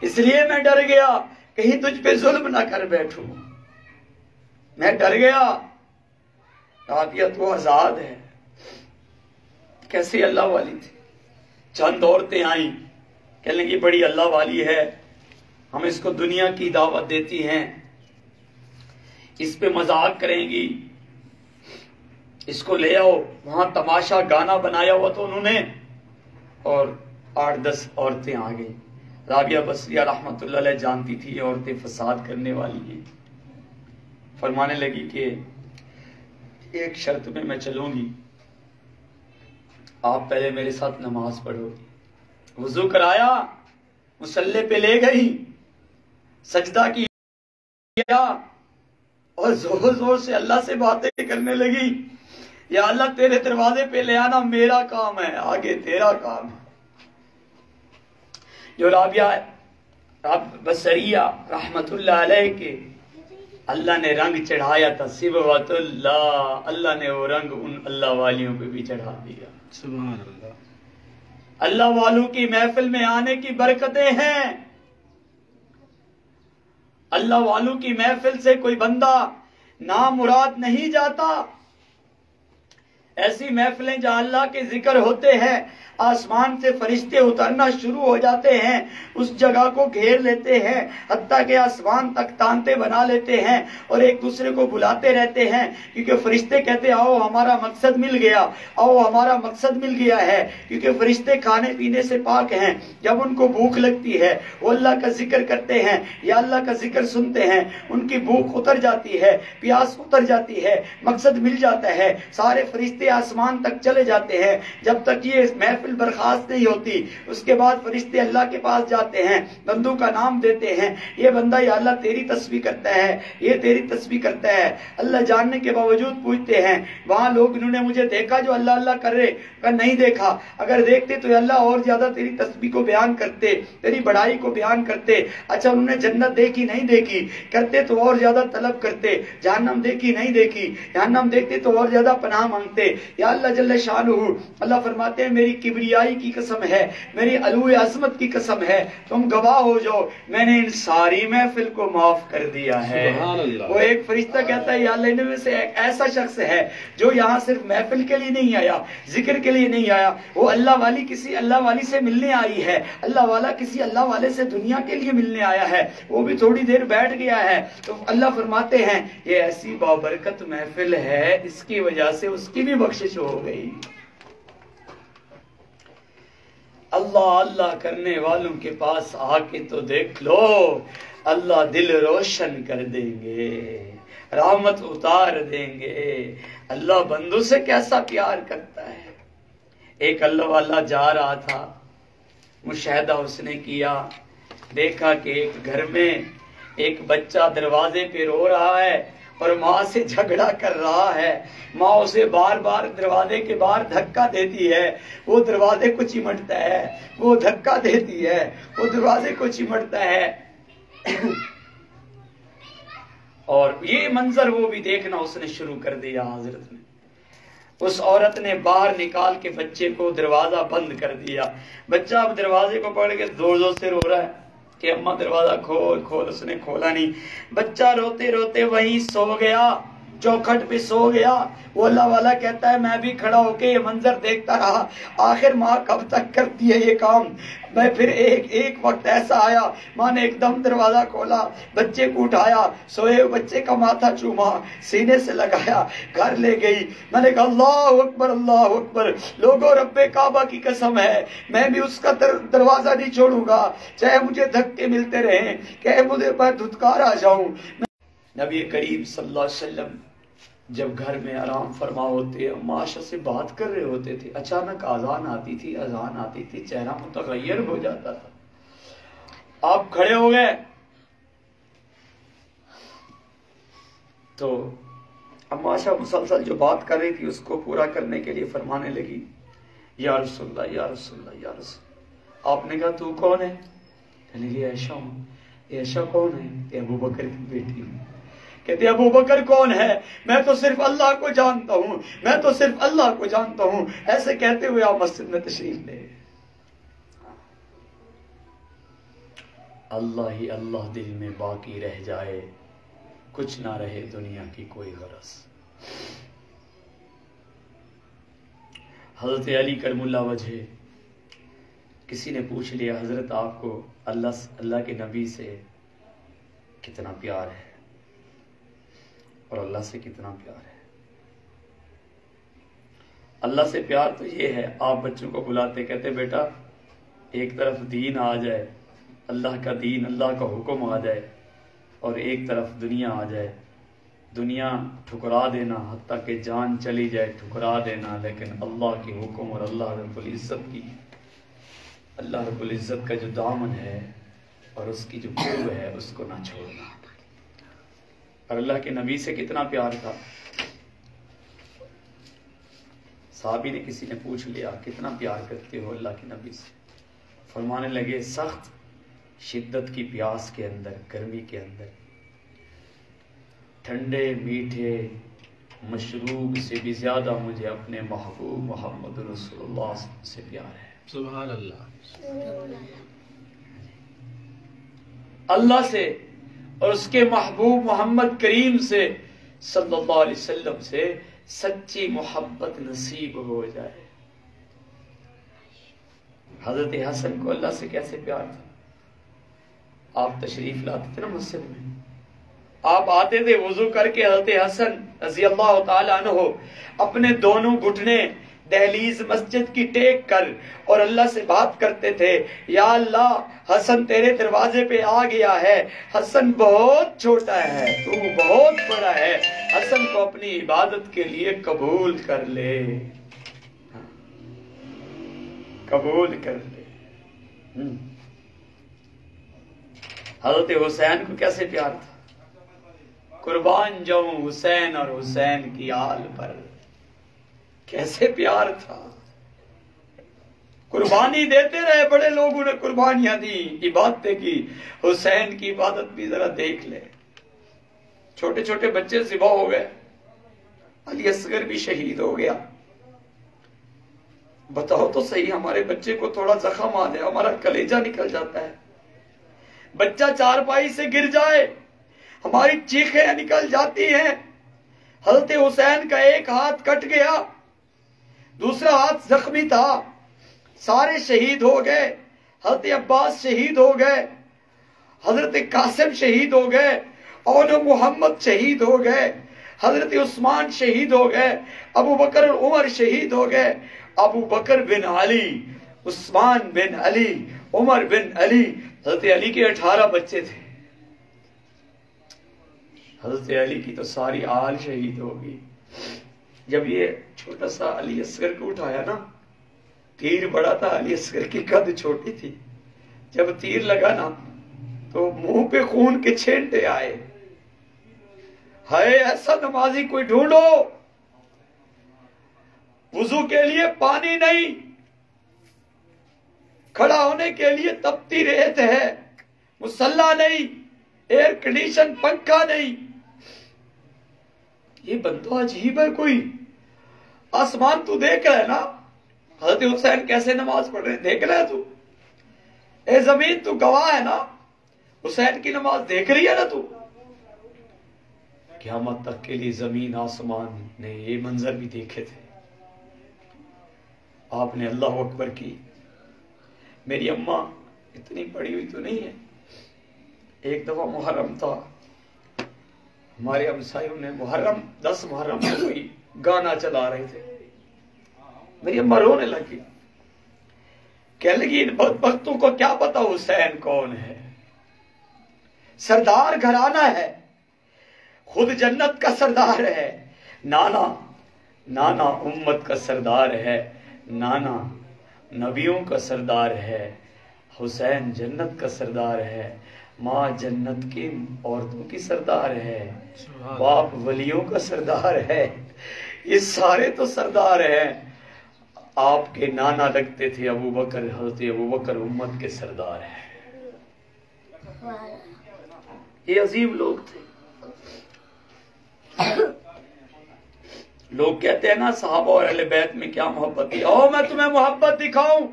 Speaker 1: اس لیے میں ڈر گیا کہیں تجھ پہ ظلم نہ کر بیٹھوں، میں ڈر گیا۔ رابعہ تو آزاد ہے، کیسی اللہ والی تھی۔ چند عورتیں آئیں، کہنے لگی بڑی اللہ والی ہے، ہم اس کو دنیا کی دعوت دیتی ہیں، اس پہ مذاق کریں گی، اس کو لے آؤ۔ وہاں تماشا گانا بنایا ہوا تو انہوں نے، اور 8-10 عورتیں آ گئیں۔ رابعہ بصریہ رحمت اللہ علیہ جانتی تھی یہ عورتیں فساد کرنے والی ہیں، فرمانے لگی کہ ایک شرط میں میں چلوں گی، آپ پہلے میرے ساتھ نماز پڑھو گی۔ وضو کرایا، مصلی پہ لے گئی، سجدہ کیا اور زور زور سے اللہ سے باتیں کرنے لگی، یا اللہ تیرے دروازے پہ لے آنا میرا کام ہے، آگے تیرا کام ہے۔ جو رابعہ بصریہ رحمت اللہ علیہ کے اللہ نے رنگ چڑھایا تھا صبغۃ اللہ، اللہ نے وہ رنگ ان اللہ والیوں پہ بھی چڑھا دیا۔
Speaker 2: سبحان اللہ۔
Speaker 1: اللہ والوں کی محفل میں آنے کی برکتیں ہیں۔ اللہ والوں کی محفل سے کوئی بندہ نامراد نہیں جاتا۔ ایسی محفلیں جہاں اللہ کے ذکر ہوتے ہیں، آسمان سے فرشتے اترنا شروع ہو جاتے ہیں، اس جگہ کو گھیر لیتے ہیں، حتیٰ کہ آسمان تک تانتے بنا لیتے ہیں اور ایک دوسرے کو بلاتے رہتے ہیں، کیونکہ فرشتے کہتے آؤ ہمارا مقصد مل گیا، آؤ ہمارا مقصد مل گیا ہے، کیونکہ فرشتے کھانے پینے سے پاک ہیں۔ جب ان کو بھوک لگتی ہے وہ اللہ کا ذکر کرتے ہیں یا اللہ کا ذکر سنتے ہیں، ان کی بھوک اتر جاتی ہے، پیاس اتر جاتی ہے، مقصد مل جاتا ہے، سارے فرشتے آسمان تک چلے جاتے ہیں۔ جب تک یہ محفل برخاست نہیں ہوتی، اس کے بعد فرشتے اللہ کے پاس جاتے ہیں، بندوں کا نام دیتے ہیں، یہ بندہ یا اللہ تیری تسبیح کرتا ہے، یہ تیری تسبیح کرتا ہے۔ اللہ جاننے کے باوجود پوچھتے ہیں وہاں لوگ انہوں نے مجھے دیکھا جو اللہ اللہ کر رہے؟ کہ نہیں دیکھا، اگر دیکھتے تو اللہ اور زیادہ تیری تسبیح کو بیان کرتے، تیری بڑائی کو بیان کرتے۔ اچھا انہوں نے جنت دیکھی نہیں دیکھی، کرتے تو اور زیادہ طلب کرتے۔ جہنم دیکھی نہیں دیکھی، جہنم دیکھتے تو اور زیادہ پناہ مانگتے۔ یا اللہ جل شانہ، اللہ فرماتے ہیں میری کبریائی کی قسم ہے، میری علو عظمت کی قسم ہے، تم گواہ ہو جاؤ میں نے ان ساری محفل کو معاف کر دیا ہے۔
Speaker 2: سبحان اللہ۔
Speaker 1: وہ ایک فرشتہ کہتا ہے یا اللہ ان میں سے ایک ایسا شخص ہے جو یہاں صرف محفل کے لیے نہیں آیا، ذکر کے لیے نہیں آیا، وہ اللہ والی کسی اللہ والی سے ملنے آئی ہے، اللہ والا کسی اللہ والے سے دنیا کے لیے ملنے آیا ہے، وہ بھی تھوڑی دیر بیٹھ گیا ہے۔ تو اللہ فرماتے ہیں یہ ایسی بابرکت محفل ہے، اس کی وجہ سے اس کی بھی بخشش ہو گئی۔ اللہ اللہ کرنے والوں کے پاس آ کے تو دیکھ لو، اللہ دل روشن کر دیں گے، رحمت اتار دیں گے۔ اللہ بندوں سے کیسا پیار کرتا ہے۔ ایک اللہ والا جا رہا تھا، مشاہدہ اس نے کیا، دیکھا کہ ایک گھر میں ایک بچہ دروازے پہ رو رہا ہے اور ماں سے جھگڑا کر رہا ہے، ماں اسے بار بار دروازے کے باہر دھکا دیتی ہے، وہ دروازے کو چمٹتا ہے، وہ دھکا دیتی ہے، وہ دروازے کو چمٹتا ہے۔ اور یہ منظر وہ بھی دیکھنا اس نے شروع کر دیا۔ حضرت نے، اس عورت نے باہر نکال کے بچے کو دروازہ بند کر دیا۔ بچہ اب دروازے کو پکڑ کے زور زور سے رو رہا ہے کہ اماں دروازہ کھول کھول، اس نے کھولا نہیں۔ بچہ روتے روتے وہیں سو گیا، چوکھٹ پہ سو گیا۔ وہ اللہ والا کہتا ہے میں بھی کھڑا ہو کے یہ منظر دیکھتا رہا، آخر ماں کب تک کرتی ہے یہ کام۔ میں پھر ایک وقت ایسا آیا، ماں نے ایک دم دروازہ کھولا، بچے کو اٹھایا، سوئے بچے کا ماتھا چوما، سینے سے لگایا، گھر لے گئی۔ میں نے کہا اللہ اکبر اللہ اکبر، لوگوں رب کعبہ کی قسم ہے میں بھی اس کا دروازہ نہیں چھوڑوں گا، چاہے مجھے دھکے ملتے رہیں، کہ مجھے میں دھتکار آ جاؤں۔ نبی کریم صلی اللہ علیہ وسلم جب گھر میں آرام فرما ہوتے، معاشرے سے بات کر رہے ہوتے تھے، اچانک اذان آتی تھی، اذان آتی تھی، چہرہ متغیر ہو جاتا تھا۔ آپ کھڑے ہو گئے تو عائشہ مسلسل جو بات کر رہی تھی اس کو پورا کرنے کے لیے فرمانے لگی یا رسول اللہ یا رسول اللہ یا رسول اللہ۔ آپ نے کہا تو کون ہے؟ کہنے لگی عائشہ ہوں۔ عائشہ کون ہے؟ کہ ابو بکر کی بیٹی ہوں۔ کہتے ابو بکر کون ہے؟ میں تو صرف اللہ کو جانتا ہوں، میں تو صرف اللہ کو جانتا ہوں۔ ایسے کہتے ہوئے آپ مسجد میں تشریف لے۔ اللہ ہی اللہ دل میں باقی رہ جائے، کچھ نہ رہے دنیا کی کوئی غرض۔ حضرت علی کرم اللہ وجہ، کسی نے پوچھ لیا حضرت آپ کو اللہ کے نبی سے کتنا پیار ہے اور اللہ سے کتنا پیار ہے؟ اللہ سے پیار تو یہ ہے، آپ بچوں کو بلاتے کہتے بیٹا ایک طرف دین آ جائے، اللہ کا دین، اللہ کا حکم آ جائے، اور ایک طرف دنیا آ جائے، دنیا ٹھکرا دینا، حتیٰ کہ جان چلی جائے ٹھکرا دینا، لیکن اللہ کے حکم اور اللہ رب العزت کا جو دامن ہے اور اس کی جو قرب ہے اس کو نہ چھوڑنا۔ اور اللہ کے نبی سے کتنا پیار تھا۔ صحابی نے کسی نے پوچھ لیا کتنا پیار کرتے ہو اللہ کے نبی سے؟ فرمانے لگے سخت شدت کی پیاس کے اندر، گرمی کے اندر ٹھنڈے میٹھے مشروب سے بھی زیادہ مجھے اپنے محبوب محمد رسول اللہ سے پیار ہے۔
Speaker 2: سبحان اللہ۔
Speaker 1: اللہ سے اور اس کے محبوب محمد کریم سے صلی اللہ علیہ وسلم سے سچی محبت نصیب ہو جائے۔ حضرت حسن کو اللہ سے کیسے پیار تھا؟ آپ تشریف لاتے تھے نا مسجد میں، آپ آتے تھے وضو کر کے، حضرت حسن رضی اللہ تعالی عنہ اپنے دونوں گھٹنے دہلیز مسجد کی ٹیک کر اور اللہ سے بات کرتے تھے، یا اللہ حسن تیرے دروازے پہ آ گیا ہے، حسن بہت چھوٹا ہے، تو بہت بڑا ہے، حسن کو اپنی عبادت کے لیے قبول کر لے، قبول کر لے۔ حضرت حسین کو کیسے پیار تھا؟ قربان جاؤں حسین اور حسین کی آل پر، کیسے پیار تھا۔ قربانی دیتے رہے، بڑے لوگوں نے قربانیاں دی، عبادتیں کی، حسین کی عبادت بھی ذرا دیکھ لے۔ چھوٹے چھوٹے بچے ذبح ہو گئے، علی اصغر بھی شہید ہو گیا۔ بتاؤ تو صحیح، ہمارے بچے کو تھوڑا زخم آ جائے ہمارا کلیجہ نکل جاتا ہے، بچہ چارپائی سے گر جائے ہماری چیخیں نکل جاتی ہیں۔ حضرت حسین کا ایک ہاتھ کٹ گیا، دوسرا ہاتھ زخمی تھا، سارے شہید ہو گئے، حضرت عباس شہید ہو گئے، حضرت قاسم شہید ہو گئے، اور محمد شہید ہو گئے، حضرت عثمان شہید ہو گئے، ابو بکر اور عمر شہید ہو گئے، ابو بکر بن علی، عثمان بن علی، عمر بن علی، حضرت علی کے 18 بچے تھے، حضرت علی کی تو ساری آل شہید ہوگی۔ جب یہ چھوٹا سا علی اصغر کو اٹھایا نا، تیر بڑا تھا، علی اصغر کی قد چھوٹی تھی، جب تیر لگا نا تو منہ پہ خون کے چھینٹے آئے۔ ہائے ایسا نمازی کوئی ڈھونڈو، وضو کے لیے پانی نہیں، کھڑا ہونے کے لیے تپتی ریت ہے، مصلی نہیں، ایئر کنڈیشن پنکھا نہیں، یہ بندہ عجیب ہے کوئی۔ آسمان تو دیکھ رہا ہے نا، حضرت حسین کیسے نماز پڑھ رہے ہیں دیکھ رہا ہے تو، اے زمین تو گواہ ہے نا، حسین کی نماز دیکھ رہی ہے نا تو۔ قیامت تک کے لیے زمین آسمان نے یہ منظر بھی دیکھے تھے۔ آپ نے اللہ اکبر کی۔ میری اماں اتنی پڑھی ہوئی تو نہیں ہے، ایک دفعہ محرم تھا، ہمارے ہمسایوں نے محرم 10 محرم میں کوئی گانا چلا رہے تھے، میری اماں رونے لگی، کہنے لگی ان بدبختوں کو کیا پتا حسین کون ہے، سردار گھرانہ ہے، خود جنت کا سردار ہے، نانا نانا امت کا سردار ہے، نانا نبیوں کا سردار ہے، حسین جنت کا سردار ہے، ماں جنت کی عورتوں کی سردار ہے، باپ ولیوں کا سردار ہے، یہ سارے تو سردار ہیں۔ آپ کے نانا لگتے تھے ابو بکر، حضرت ابو بکر امت کے سردار ہیں۔ یہ عظیم لوگ تھے۔ لوگ کہتے ہیں نا صحابہ اور اہل بیت میں کیا محبت تھی، او میں تمہیں محبت دکھاؤں۔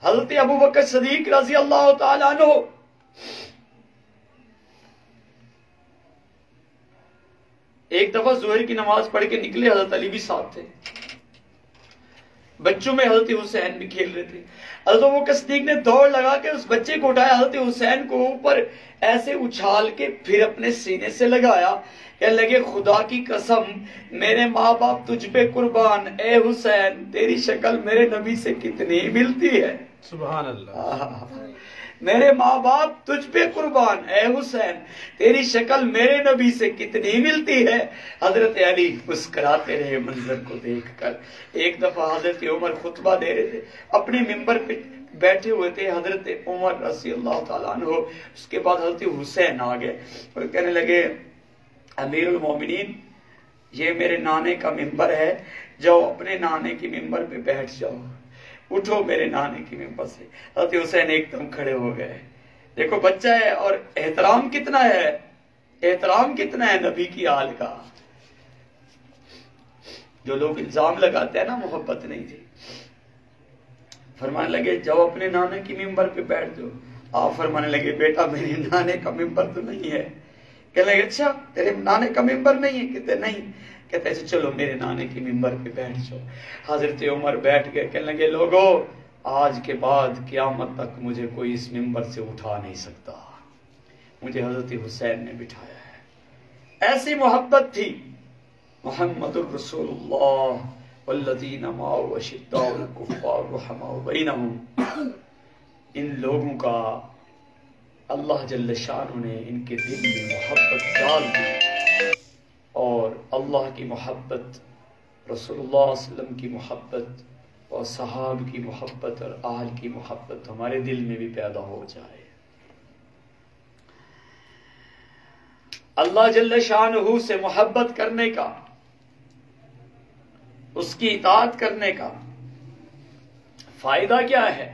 Speaker 1: حضرت ابو بکر صدیق رضی اللہ تعالی عنہ ایک دفعہ ظہر کی نماز پڑھ کے نکلے، حضرت علی بھی ساتھ تھے، بچوں میں حضرت حسین بھی کھیل رہے تھے، حضرت ابو بکر صدیق نے دوڑ لگا کے اس بچے کو اٹھایا، حضرت حسین کو اوپر ایسے اچھال کے پھر اپنے سینے سے لگایا، کہنے لگے خدا کی قسم میرے ماں باپ تجھ پہ قربان، اے حسین تیری شکل میرے نبی سے کتنی ملتی ہے،
Speaker 2: سبحان اللہ،
Speaker 1: میرے ماں باپ تجھ پہ قربان، اے حسین تیری شکل میرے نبی سے کتنی ملتی ہے۔ حضرت علی مسکراتے رہے منظر کو دیکھ کر۔ ایک دفعہ حضرت عمر خطبہ دے رہے تھے، اپنے ممبر پہ بیٹھے ہوئے تھے حضرت عمر رضی اللہ تعالیٰ عنہ، اس کے بعد حضرت حسین آ گئے اور کہنے لگے امیر المومنین یہ میرے نانے کا ممبر ہے، جاؤ اپنے نانے کی ممبر پہ بیٹھ جاؤ، اٹھو میرے نانے کی ممبر سے۔ حضرت حسین ایک دم کھڑے ہو گئے، دیکھو بچہ ہے اور احترام کتنا ہے، احترام کتنا ہے نبی کی آل کا. جو لوگ الزام لگاتے ہیں نا محبت نہیں تھی. فرمانے لگے جاؤ اپنے نانے کی ممبر پہ بیٹھ جاؤ. آپ فرمانے لگے بیٹا میرے نانے کا ممبر تو نہیں ہے. کہنے لگے اچھا تیرے نانے کا ممبر نہیں ہے؟ کہتے نہیں. کہتے ہیں چلو میرے نانے کی ممبر پہ بیٹھ جاؤ. حضرت عمر بیٹھ گئے. کہنے لگے لوگو آج کے بعد قیامت تک مجھے کوئی اس ممبر سے اٹھا نہیں سکتا. مجھے حضرت حسین نے بٹھایا ہے. ایسی محبت تھی. محمد الرسول اللہ والذین معه اشداء علی الکفار رحماء بینہم. ان لوگوں کا اللہ جل شانہ نے ان کے دل میں محبت ڈال دی، اور اللہ کی محبت، رسول اللہ صلی اللہ علیہ وسلم کی محبت اور صحاب کی محبت اور اہل کی محبت ہمارے دل میں بھی پیدا ہو جائے. اللہ جل شانہ سے محبت کرنے کا، اس کی اطاعت کرنے کا فائدہ کیا ہے؟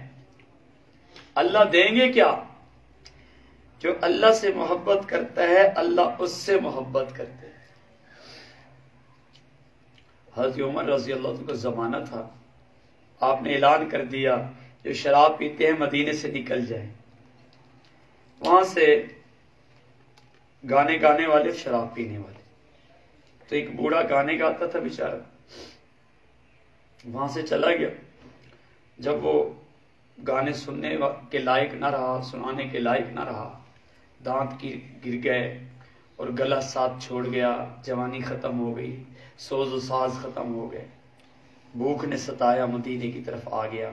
Speaker 1: اللہ دیں گے کیا؟ جو اللہ سے محبت کرتا ہے اللہ اس سے محبت کرتے ہیں. حضرت عمر رضی اللہ عنہ کا زمانہ تھا. آپ نے اعلان کر دیا جو شراب پیتے ہیں مدینے سے نکل جائیں. وہاں سے گانے گانے والے، شراب پینے والے. تو ایک بوڑھا گانے گاتا تھا بیچارہ، وہاں سے چلا گیا. جب وہ گانے سننے کے لائق نہ رہا، سنانے کے لائق نہ رہا، دانت کی گر گئے اور گلا ساتھ چھوڑ گیا. جوانی ختم ہو گئی، سوز و ساز ختم ہو گئے. بھوک نے ستایا، مدینے کی طرف آ گیا.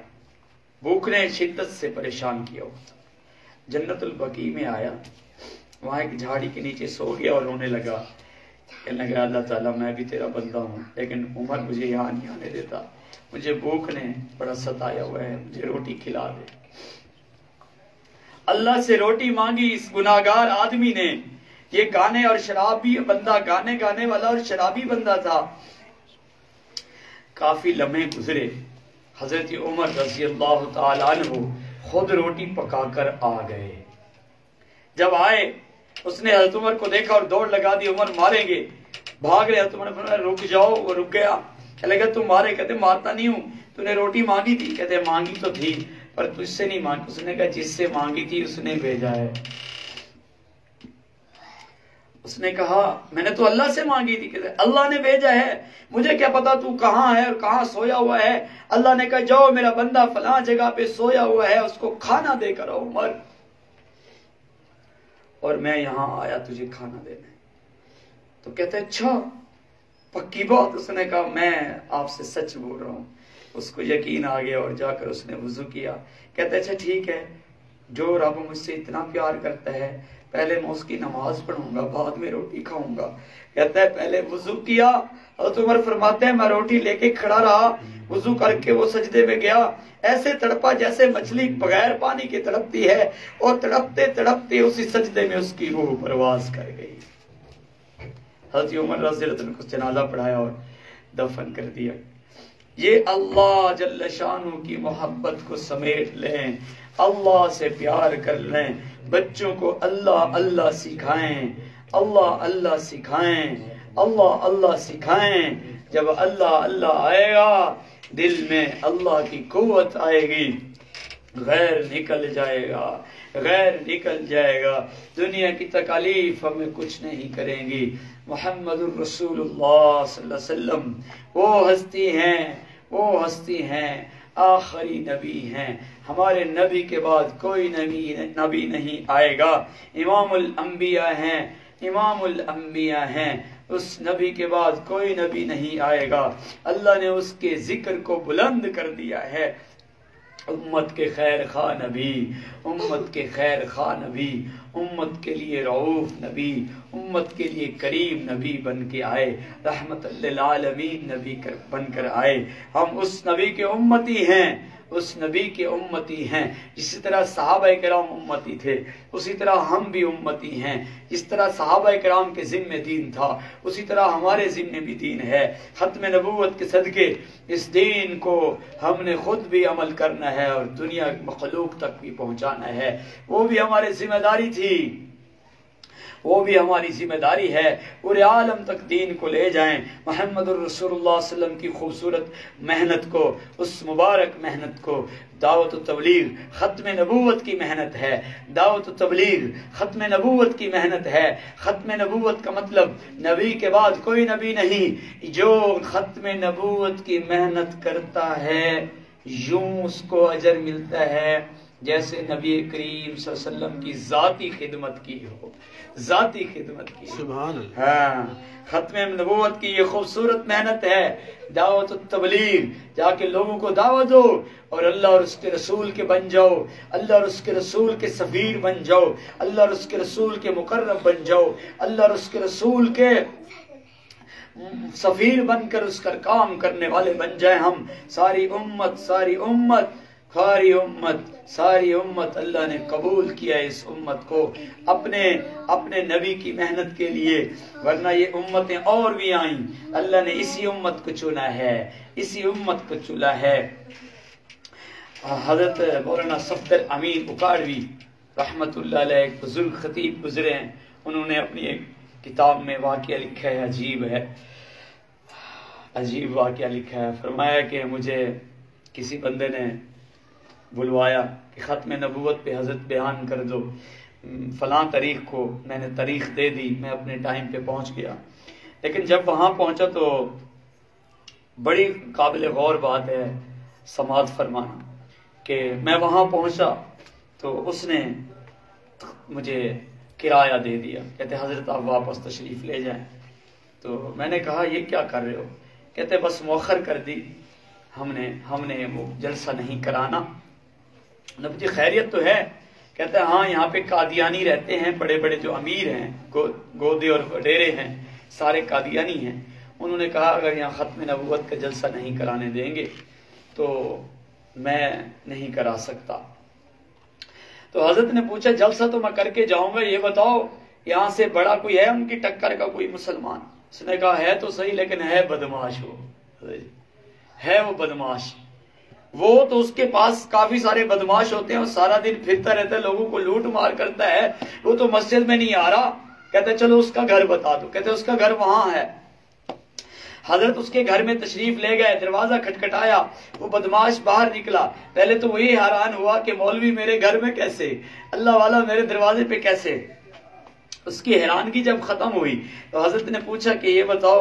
Speaker 1: بھوک نے شدت سے پریشان کیا. جنت البقیع میں آیا، وہاں ایک جھاڑی کے نیچے سو گیا اور رونے لگا. کہنے لگا اللہ تعالیٰ میں بھی تیرا بندہ ہوں، لیکن عمر مجھے یہاں نہیں آنے دیتا. مجھے بھوک نے بڑا ستایا ہوا ہے، مجھے روٹی کھلا دے. اللہ سے روٹی مانگی اس گناہگار آدمی نے. یہ گانے اور شرابی بندہ، گانے والا اور شرابی بندہ تھا. کافی لمحے گزرے. حضرت عمر رضی اللہ تعالی عنہ خود روٹی پکا کر آ گئے. جب آئے اس نے حضرت عمر کو دیکھا اور دوڑ لگا دی. عمر ماریں گے، بھاگ رہے. حضرت عمر نے فرمایا رک جاؤ. وہ رک گیا. کہنے لگا تم مارے؟ کہتے مارتا نہیں ہوں. تو نے روٹی مانگی تھی؟ کہتے مانگی تو تھی پر تجھ سے نہیں مانگی. اس نے کہا جس سے مانگی تھی اس نے بھیجا ہے. اس نے کہا میں نے تو اللہ سے مانگی تھی. کہتے اللہ نے بھیجا ہے، مجھے کیا پتا تو کہاں ہے اور کہاں سویا ہوا ہے. اللہ نے کہا جاؤ میرا بندہ فلاں جگہ پہ سویا ہوا ہے، اس کو کھانا دے کر آؤ عمر، اور میں یہاں آیا تجھے کھانا دینے. تو کہتے اچھا پکی بات. اس نے کہا میں آپ سے سچ بول رہا ہوں. اس کو یقین آ گیا اور جا کر اس نے وضو کیا. کہتے اچھا ٹھیک ہے، جو رب مجھ سے اتنا پیار کرتا ہے پہلے میں اس کی نماز پڑھوں گا، بعد میں روٹی کھاؤں گا. کہتا ہے پہلے وضو کیا. حضرت عمر فرماتے ہیں میں روٹی لے کے کھڑا رہا، وضو کر کے وہ سجدے میں گیا. ایسے تڑپا جیسے مچھلی بغیر پانی کے تڑپتی ہے، اور تڑپتے تڑپتے اسی سجدے میں اس کی روح پرواز کر گئی. حضرت عمر رضی اللہ عنہ کو جنازہ پڑھایا اور دفن کر دیا. یہ اللہ جل شانہ کی محبت کو سمیٹ لیں، اللہ سے پیار کر لیں. بچوں کو اللہ اللہ سکھائیں، اللہ اللہ سکھائیں، اللہ اللہ سکھائیں. جب اللہ اللہ آئے گا دل میں اللہ کی قوت آئے گی، غیر نکل جائے گا، غیر نکل جائے گا. دنیا کی تکالیف ہمیں کچھ نہیں کریں گی. محمد الرسول اللہ صلی اللہ علیہ وسلم وہ ہستی ہیں، وہ ہستی ہیں، آخری نبی ہیں. ہمارے نبی کے بعد کوئی نبی نہیں آئے گا. امام الانبیاء ہیں، امام الانبیاء ہیں. اس نبی کے بعد کوئی نبی نہیں آئے گا. اللہ نے اس کے ذکر کو بلند کر دیا ہے. امت کے خیر خواہ نبی، امت کے خیر خواہ نبی، امت کے لیے رعوف نبی، امت کے لیے کریم نبی بن کے آئے، رحمت للعالمین نبی بن کر آئے. ہم اس نبی کے امتی ہیں، اس نبی کے امتی ہیں. جس طرح صحابہ کرام امتی تھے اسی طرح ہم بھی امتی ہیں. جس طرح صحابہ کرام کے ذمہ دین تھا اسی طرح ہمارے ذمہ بھی دین ہے. ختم نبوت کے صدقے اس دین کو ہم نے خود بھی عمل کرنا ہے اور دنیا مخلوق تک بھی پہنچانا ہے. وہ بھی ہمارے ذمہ داری تھی. وہ بھی ہماری ذمہ داری ہے، پورے عالم تک دین کو لے جائیں، محمد الرسول اللہ صلی اللہ علیہ وسلم کی خوبصورت محنت کو، اس مبارک محنت کو۔ دعوت و تبلیغ ختم نبوت کی محنت ہے، دعوت و تبلیغ ختم نبوت کی محنت ہے۔ ختم نبوت کا مطلب نبی کے بعد کوئی نبی نہیں، جو ختم نبوت کی محنت کرتا ہے یوں اس کو اجر ملتا ہے جیسے نبی کریم صلی اللہ علیہ وسلم کی ذاتی خدمت کی ہو، ذاتی خدمت کی۔
Speaker 2: سبحان اللہ۔
Speaker 1: ہاں، ختم نبوت کی یہ خوبصورت محنت ہے، دعوت التبلیغ، جا کے لوگوں کو دعوت دو اور اللہ اور اس کے رسول کے بن جاؤ، اللہ اور اس کے رسول کے سفیر بن جاؤ، اللہ اور اس کے رسول کے مقرب بن جاؤ، اللہ اور اس کے رسول کے سفیر بن کر اس کا کام کرنے والے بن جائیں ہم۔ ساری امت ساری امت ساری امت ساری امت اللہ نے قبول کیا اس امت کو اپنے نبی کی محنت کے لیے، ورنہ یہ امتیں اور بھی آئیں، اللہ نے اسی امت کو چنا ہے، اسی امت کو چنا ہے۔ حضرت مولانا صفدر امین اکاڑوی رحمت اللہ علیہ ایک بزرگ خطیب گزرے ہیں، انہوں نے اپنی ایک کتاب میں واقعہ لکھا ہے، عجیب واقعہ لکھا ہے۔ فرمایا کہ مجھے کسی بندے نے بلوایا کہ ختم نبوت پہ حضرت بیان کر دو، فلاں تاریخ کو۔ میں نے تاریخ دے دی، میں اپنے ٹائم پہ پہنچ گیا، لیکن جب وہاں پہنچا تو بڑی قابل غور بات ہے سماعت فرمانا کہ میں وہاں پہنچا تو اس نے مجھے کرایہ دے دیا، کہتے حضرت آپ واپس تشریف لے جائیں۔ تو میں نے کہا یہ کیا کر رہے ہو؟ کہتے بس مؤخر کر دی ہم نے وہ جلسہ نہیں کرانا۔ نہ مجھے خیریت تو ہے؟ کہتے ہیں ہاں یہاں پہ قادیانی رہتے ہیں، بڑے بڑے جو امیر ہیں، گودے اور وڈیرے ہیں، سارے قادیانی ہیں۔ انہوں نے کہا اگر یہاں ختم نبوت کا جلسہ نہیں کرانے دیں گے تو میں نہیں کرا سکتا۔ تو حضرت نے پوچھا جلسہ تو میں کر کے جاؤں گا، یہ بتاؤ یہاں سے بڑا کوئی ہے ان کی ٹکر کا کوئی مسلمان؟ اس نے کہا ہے تو صحیح لیکن ہے بدماش، ہے وہ بدماش۔ وہ تو اس کے پاس کافی سارے بدماش ہوتے ہیں، وہ سارا دن پھرتا رہتا ہے، لوگوں کو لوٹ مار کرتا ہے، وہ تو مسجد میں نہیں آ رہا۔ کہتے چلو اس کا گھر بتا دو، کہتے اس کا گھر وہاں ہے۔ حضرت اس کے گھر میں تشریف لے گئے، دروازہ کھٹکھٹایا، وہ بدماش باہر نکلا۔ پہلے تو وہی حیران ہوا کہ مولوی میرے گھر میں کیسے، اللہ والا میرے دروازے پہ کیسے۔ اس کی حیرانگی جب ختم ہوئی تو حضرت نے پوچھا کہ یہ بتاؤ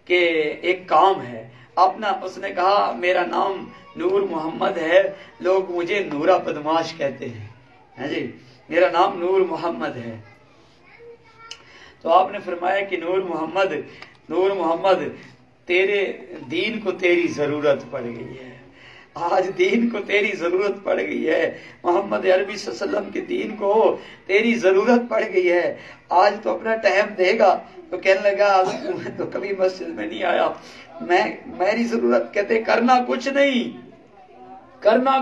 Speaker 1: کہ ایک کام ہے اپنا۔ اس نے کہا میرا نام نور محمد ہے، لوگ مجھے نورا بدماش کہتے ہیں، ہاں جی میرا نام نور محمد ہے۔ تو آپ نے فرمایا کہ نور محمد تیرے دین کو تیری ضرورت پڑ گئی ہے، آج دین کو تیری ضرورت پڑ گئی ہے، محمد عربی صلی اللہ علیہ وسلم کے دین کو تیری ضرورت پڑ گئی ہے۔ آج تو اپنا ٹائم دے گا۔ تو کہنے لگا میں تو کبھی مسجد میں نہیں آیا، میری ضرورت، کہتے کرنا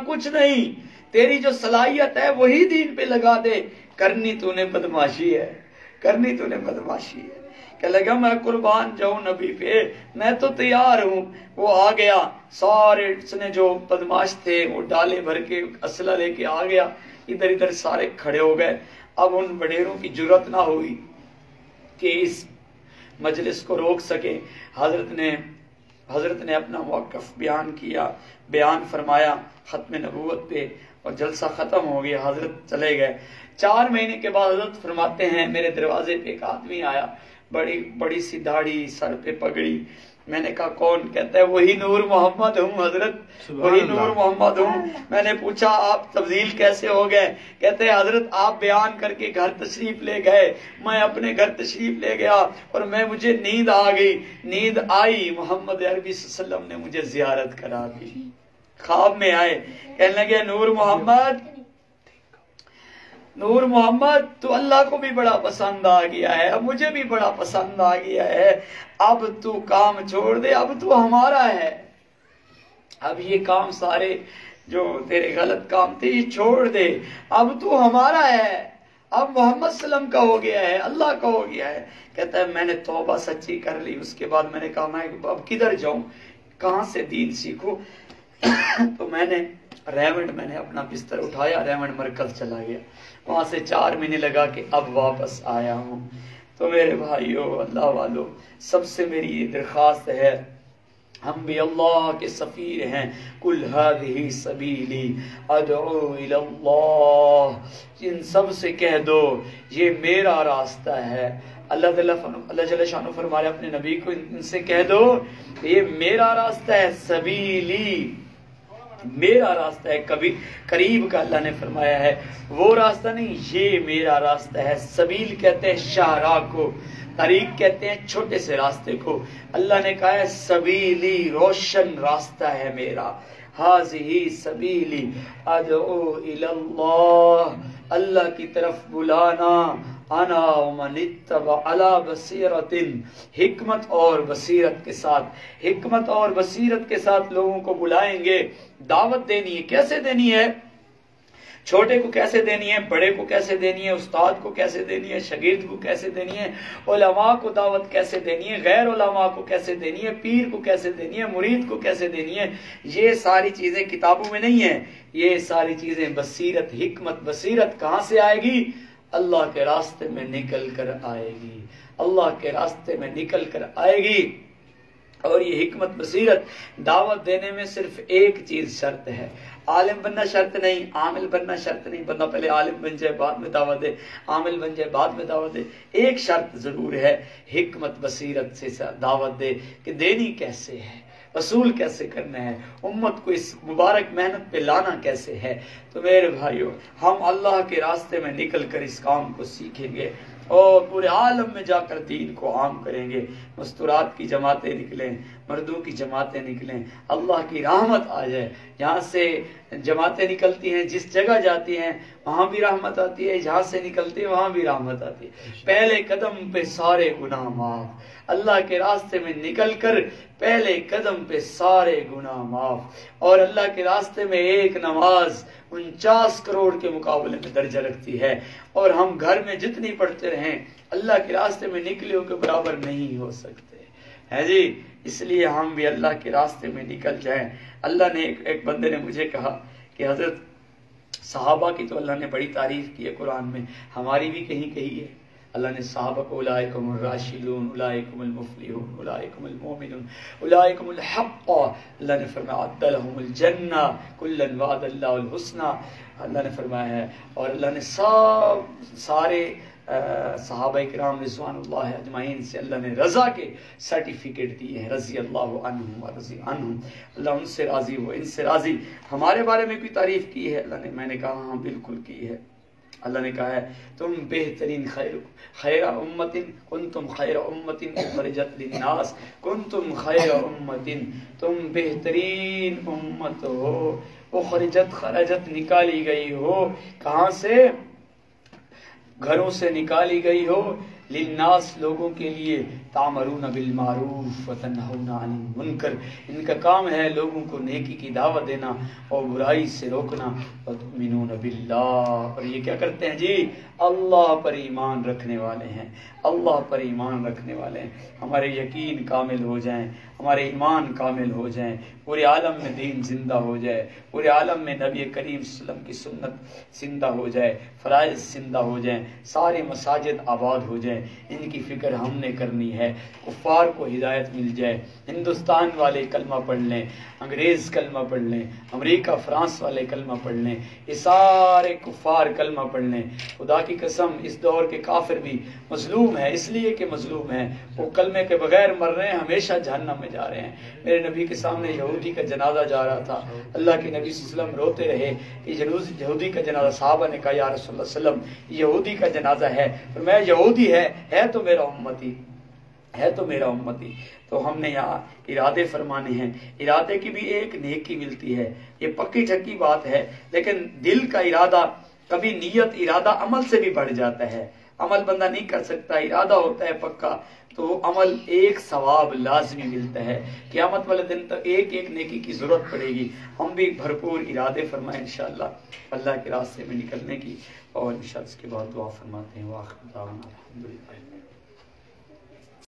Speaker 1: کچھ نہیں، تیری جو صلاحیت ہے وہی دین پہ لگا دے، کرنی تو نے بدماشی ہے۔ کہ لگا میں قربان جاؤں نبی پہ، میں تو تیار ہوں۔ وہ آ گیا، سارے اس نے جو بدماش تھے وہ ڈالے بھر کے اسلحہ لے کے آ گیا، ادھر سارے کھڑے ہو گئے۔ اب ان وڈیروں کی جرات نہ ہوئی کہ اس مجلس کو روک سکے۔ حضرت نے اپنا موقف بیان فرمایا ختم نبوت پہ، اور جلسہ ختم ہو گیا، حضرت چلے گئے۔ 4 مہینے کے بعد حضرت فرماتے ہیں میرے دروازے پہ ایک آدمی آیا، بڑی سی داڑھی، سر پہ پگڑی۔ میں نے کہا کون؟ کہتا ہے وہی نور محمد ہوں حضرت، وہی نور محمد ہوں۔ میں نے پوچھا آپ تبدیل کیسے ہو گئے؟ کہتے ہیں حضرت آپ بیان کر کے گھر تشریف لے گئے، میں اپنے گھر تشریف لے گیا اور مجھے نیند آ گئی، نیند آئی، محمد عربی صلی اللہ علیہ وسلم نے مجھے زیارت کرا دی، خواب میں آئے، کہنے لگے نور محمد تو اللہ کو بھی بڑا پسند آ گیا ہے، اب مجھے بھی بڑا پسند آ گیا ہے، اب تو کام چھوڑ دے، اب تو ہمارا ہے، اب یہ کام سارے جو تیرے غلط کام تھے یہ چھوڑ دے، اب تو ہمارا ہے، اب محمد صلی اللہ علیہ وسلم کا ہو گیا ہے، اللہ کا ہو گیا ہے۔ کہتا ہے میں نے توبہ سچی کر لی، اس کے بعد میں نے کہا میں اب کدھر جاؤں، کہاں سے دین سیکھوں؟ تو میں نے ریمنڈ میں نے اپنا بستر اٹھایا، ریمنڈ مرکز چلا گیا، وہاں سے 4 مہینے لگا کہ اب واپس آیا ہوں۔ تو میرے بھائیو، اللہ والو، سب سے میری یہ درخواست ہے، ہم بھی اللہ کے سفیر ہیں، کل ہذہ سبیلی ادعو الی اللہ، ان سب سے کہہ دو یہ میرا راستہ ہے۔ اللہ جل شانہ فرمائے اپنے نبی کو ان سے کہہ دو یہ میرا راستہ ہے، سبیلی میرا راستہ ہے، کبھی قریب کا اللہ نے فرمایا ہے، وہ راستہ نہیں، یہ میرا راستہ ہے۔ سبیل کہتے ہیں شاہراہ کو، طریق کہتے ہیں چھوٹے سے راستے کو، اللہ نے کہا ہے سبیلی روشن راستہ ہے میرا، ہذہ سبیلی ادعو الی اللہ، اللہ کی طرف بلانا، انا ومن اتبع علی بصیرۃ، حکمت اور بصیرت کے ساتھ، حکمت اور بصیرت کے ساتھ لوگوں کو بلائیں گے، دعوت دینی ہے۔ کیسے دینی ہے؟ چھوٹے کو کیسے دینی ہے، بڑے کو کیسے دینی ہے، استاد کو کیسے دینی ہے، شاگرد کو کیسے دینی ہے، علماء کو دعوت کیسے دینی ہے، غیر علماء کو کیسے دینی ہے، پیر کو کیسے دینی ہے، مرید کو کیسے دینی ہے، یہ ساری چیزیں کتابوں میں نہیں ہیں، یہ ساری چیزیں بصیرت، حکمت بصیرت کہاں سے آئے گی؟ اللہ کے راستے میں نکل کر آئے گی، اللہ کے راستے میں نکل کر آئے گی۔ اور یہ حکمت بصیرت دعوت دینے میں صرف ایک چیز شرط ہے، عالم بننا شرط نہیں، عامل بننا شرط نہیں، بندہ پہلے عالم بن جائے بعد میں دعوت دے، عامل بن جائے بعد میں دعوت دے، ایک شرط ضرور ہے، حکمت بصیرت سے دعوت دے کہ دینی کیسے ہے، وصول کیسے کرنا ہے، امت کو اس مبارک محنت پہ لانا کیسے ہے۔ تو میرے بھائیو، ہم اللہ کے راستے میں نکل کر اس کام کو سیکھیں گے اور پورے عالم میں جا کر دین کو عام کریں گے، مستورات کی جماعتیں نکلیں، مردوں کی جماعتیں نکلیں، اللہ کی رحمت آ جائے۔ یہاں سے جماعتیں نکلتی ہیں، جس جگہ جاتی ہیں وہاں بھی رحمت آتی ہے، جہاں سے نکلتی ہے وہاں بھی رحمت آتی ہے۔ پہلے قدم پہ سارے گناہ معاف، اللہ کے راستے میں نکل کر پہلے قدم پہ سارے گناہ معاف، اور اللہ کے راستے میں ایک نماز 49 کروڑ کے مقابلے میں درجہ رکھتی ہے، اور ہم گھر میں جتنی پڑھتے رہیں اللہ کے راستے میں نکلے کے برابر نہیں ہو سکتے ہے جی۔ اس لیے ہم بھی اللہ کے راستے میں نکل جائیں۔ اللہ نے ایک بندے نے مجھے کہا کہ حضرت صحابہ کی تو اللہ نے بڑی تعریف کی ہے قرآن میں، ہماری بھی کہیں کہی ہے۔ اللہ نے صحابہ کو اولئکم الراشدون، اولئکم المفلحون، اولئکم المؤمنون، اولئکم الحق، اللہ نے فرمایا اعد لهم الجنہ کلا وعد اللہ الحسنى، اللہ نے فرمایا ہے۔ اور اللہ نے سارے صحابہ کرام رضوان اللہ اجمعین سے اللہ نے رضا کے سرٹیفکیٹ دیے ہیں، رضی اللہ عنہم ورضی عنہم، اللہ ان سے راضی ہو، ان سے راضی۔ ہمارے بارے میں کوئی تعریف کی ہے اللہ نے؟ میں نے کہا ہاں بالکل کی ہے۔ اللہ نے کہا ہے تم بہترین خیر امت کنتم خیر امت اخرجت للناس کنتم خیر امت، تم بہترین امت ہو، خرجت نکالی گئی ہو، کہاں سے؟ گھروں سے نکالی گئی ہو، للناس لوگوں کے لیے، تعمرون بالمعروف وتنہون عن المنکر، ان کا کام ہے لوگوں کو نیکی کی دعوت دینا اور برائی سے روکنا، وتؤمنون باللہ، اور یہ کیا کرتے ہیں جی؟ اللہ پر ایمان رکھنے والے ہیں، اللہ پر ایمان رکھنے والے ہیں۔ ہمارے یقین کامل ہو جائیں، ہمارے ایمان کامل ہو جائیں، پورے عالم میں دین زندہ ہو جائے، پورے عالم میں نبی کریم صلی اللہ علیہ وسلم کی سنت زندہ ہو جائے، فرائض زندہ ہو جائیں، سارے مساجد آباد ہو جائیں، ان کی فکر ہم نے کرنی ہے۔ کفار کو ہدایت مل جائے، ہندوستان والے کلمہ پڑھ لیں، انگریز کلمہ پڑھ لیں، امریکہ فرانس والے کلمہ پڑھ لیں، یہ سارے کفار کلمہ پڑھ لیں۔ خدا کی قسم اس دور کے کافر بھی مظلوم ہے، اس لیے کہ مظلوم ہے، وہ کلمے کے بغیر مر رہے ہیں، ہمیشہ جہنم میں جا رہے ہیں۔ میرے نبی کے سامنے یہودی کا جنازہ جا رہا تھا، اللہ کے نبی صلی اللہ علیہ وسلم روتے رہے کہ یہودی کا جنازہ، صحابہ نے کہا یا رسول اللہ صلی اللہ علیہ وسلم یہودی کا جنازہ ہے، اور میں یہودی ہے تو میرا امتی ہے، تو میرا امتی۔ تو ہم نے یہاں ارادے فرمانے ہیں، ارادے کی بھی ایک نیکی ملتی ہے، یہ پکی ٹھکی بات ہے، لیکن دل کا ارادہ، کبھی نیت ارادہ عمل سے بھی بڑھ جاتا ہے، عمل بندہ نہیں کر سکتا، ارادہ ہوتا ہے پکا تو عمل ایک ثواب لازمی ملتا ہے، قیامت والے دن تک ایک ایک نیکی کی ضرورت پڑے گی۔ ہم بھی بھرپور ارادے فرمائیں انشاءاللہ اللہ کے راستے میں نکلنے کی، اور انشاءاللہ اس کے بعد دعا فرماتے ہیں، وآخر دعوانا الحمدللہ۔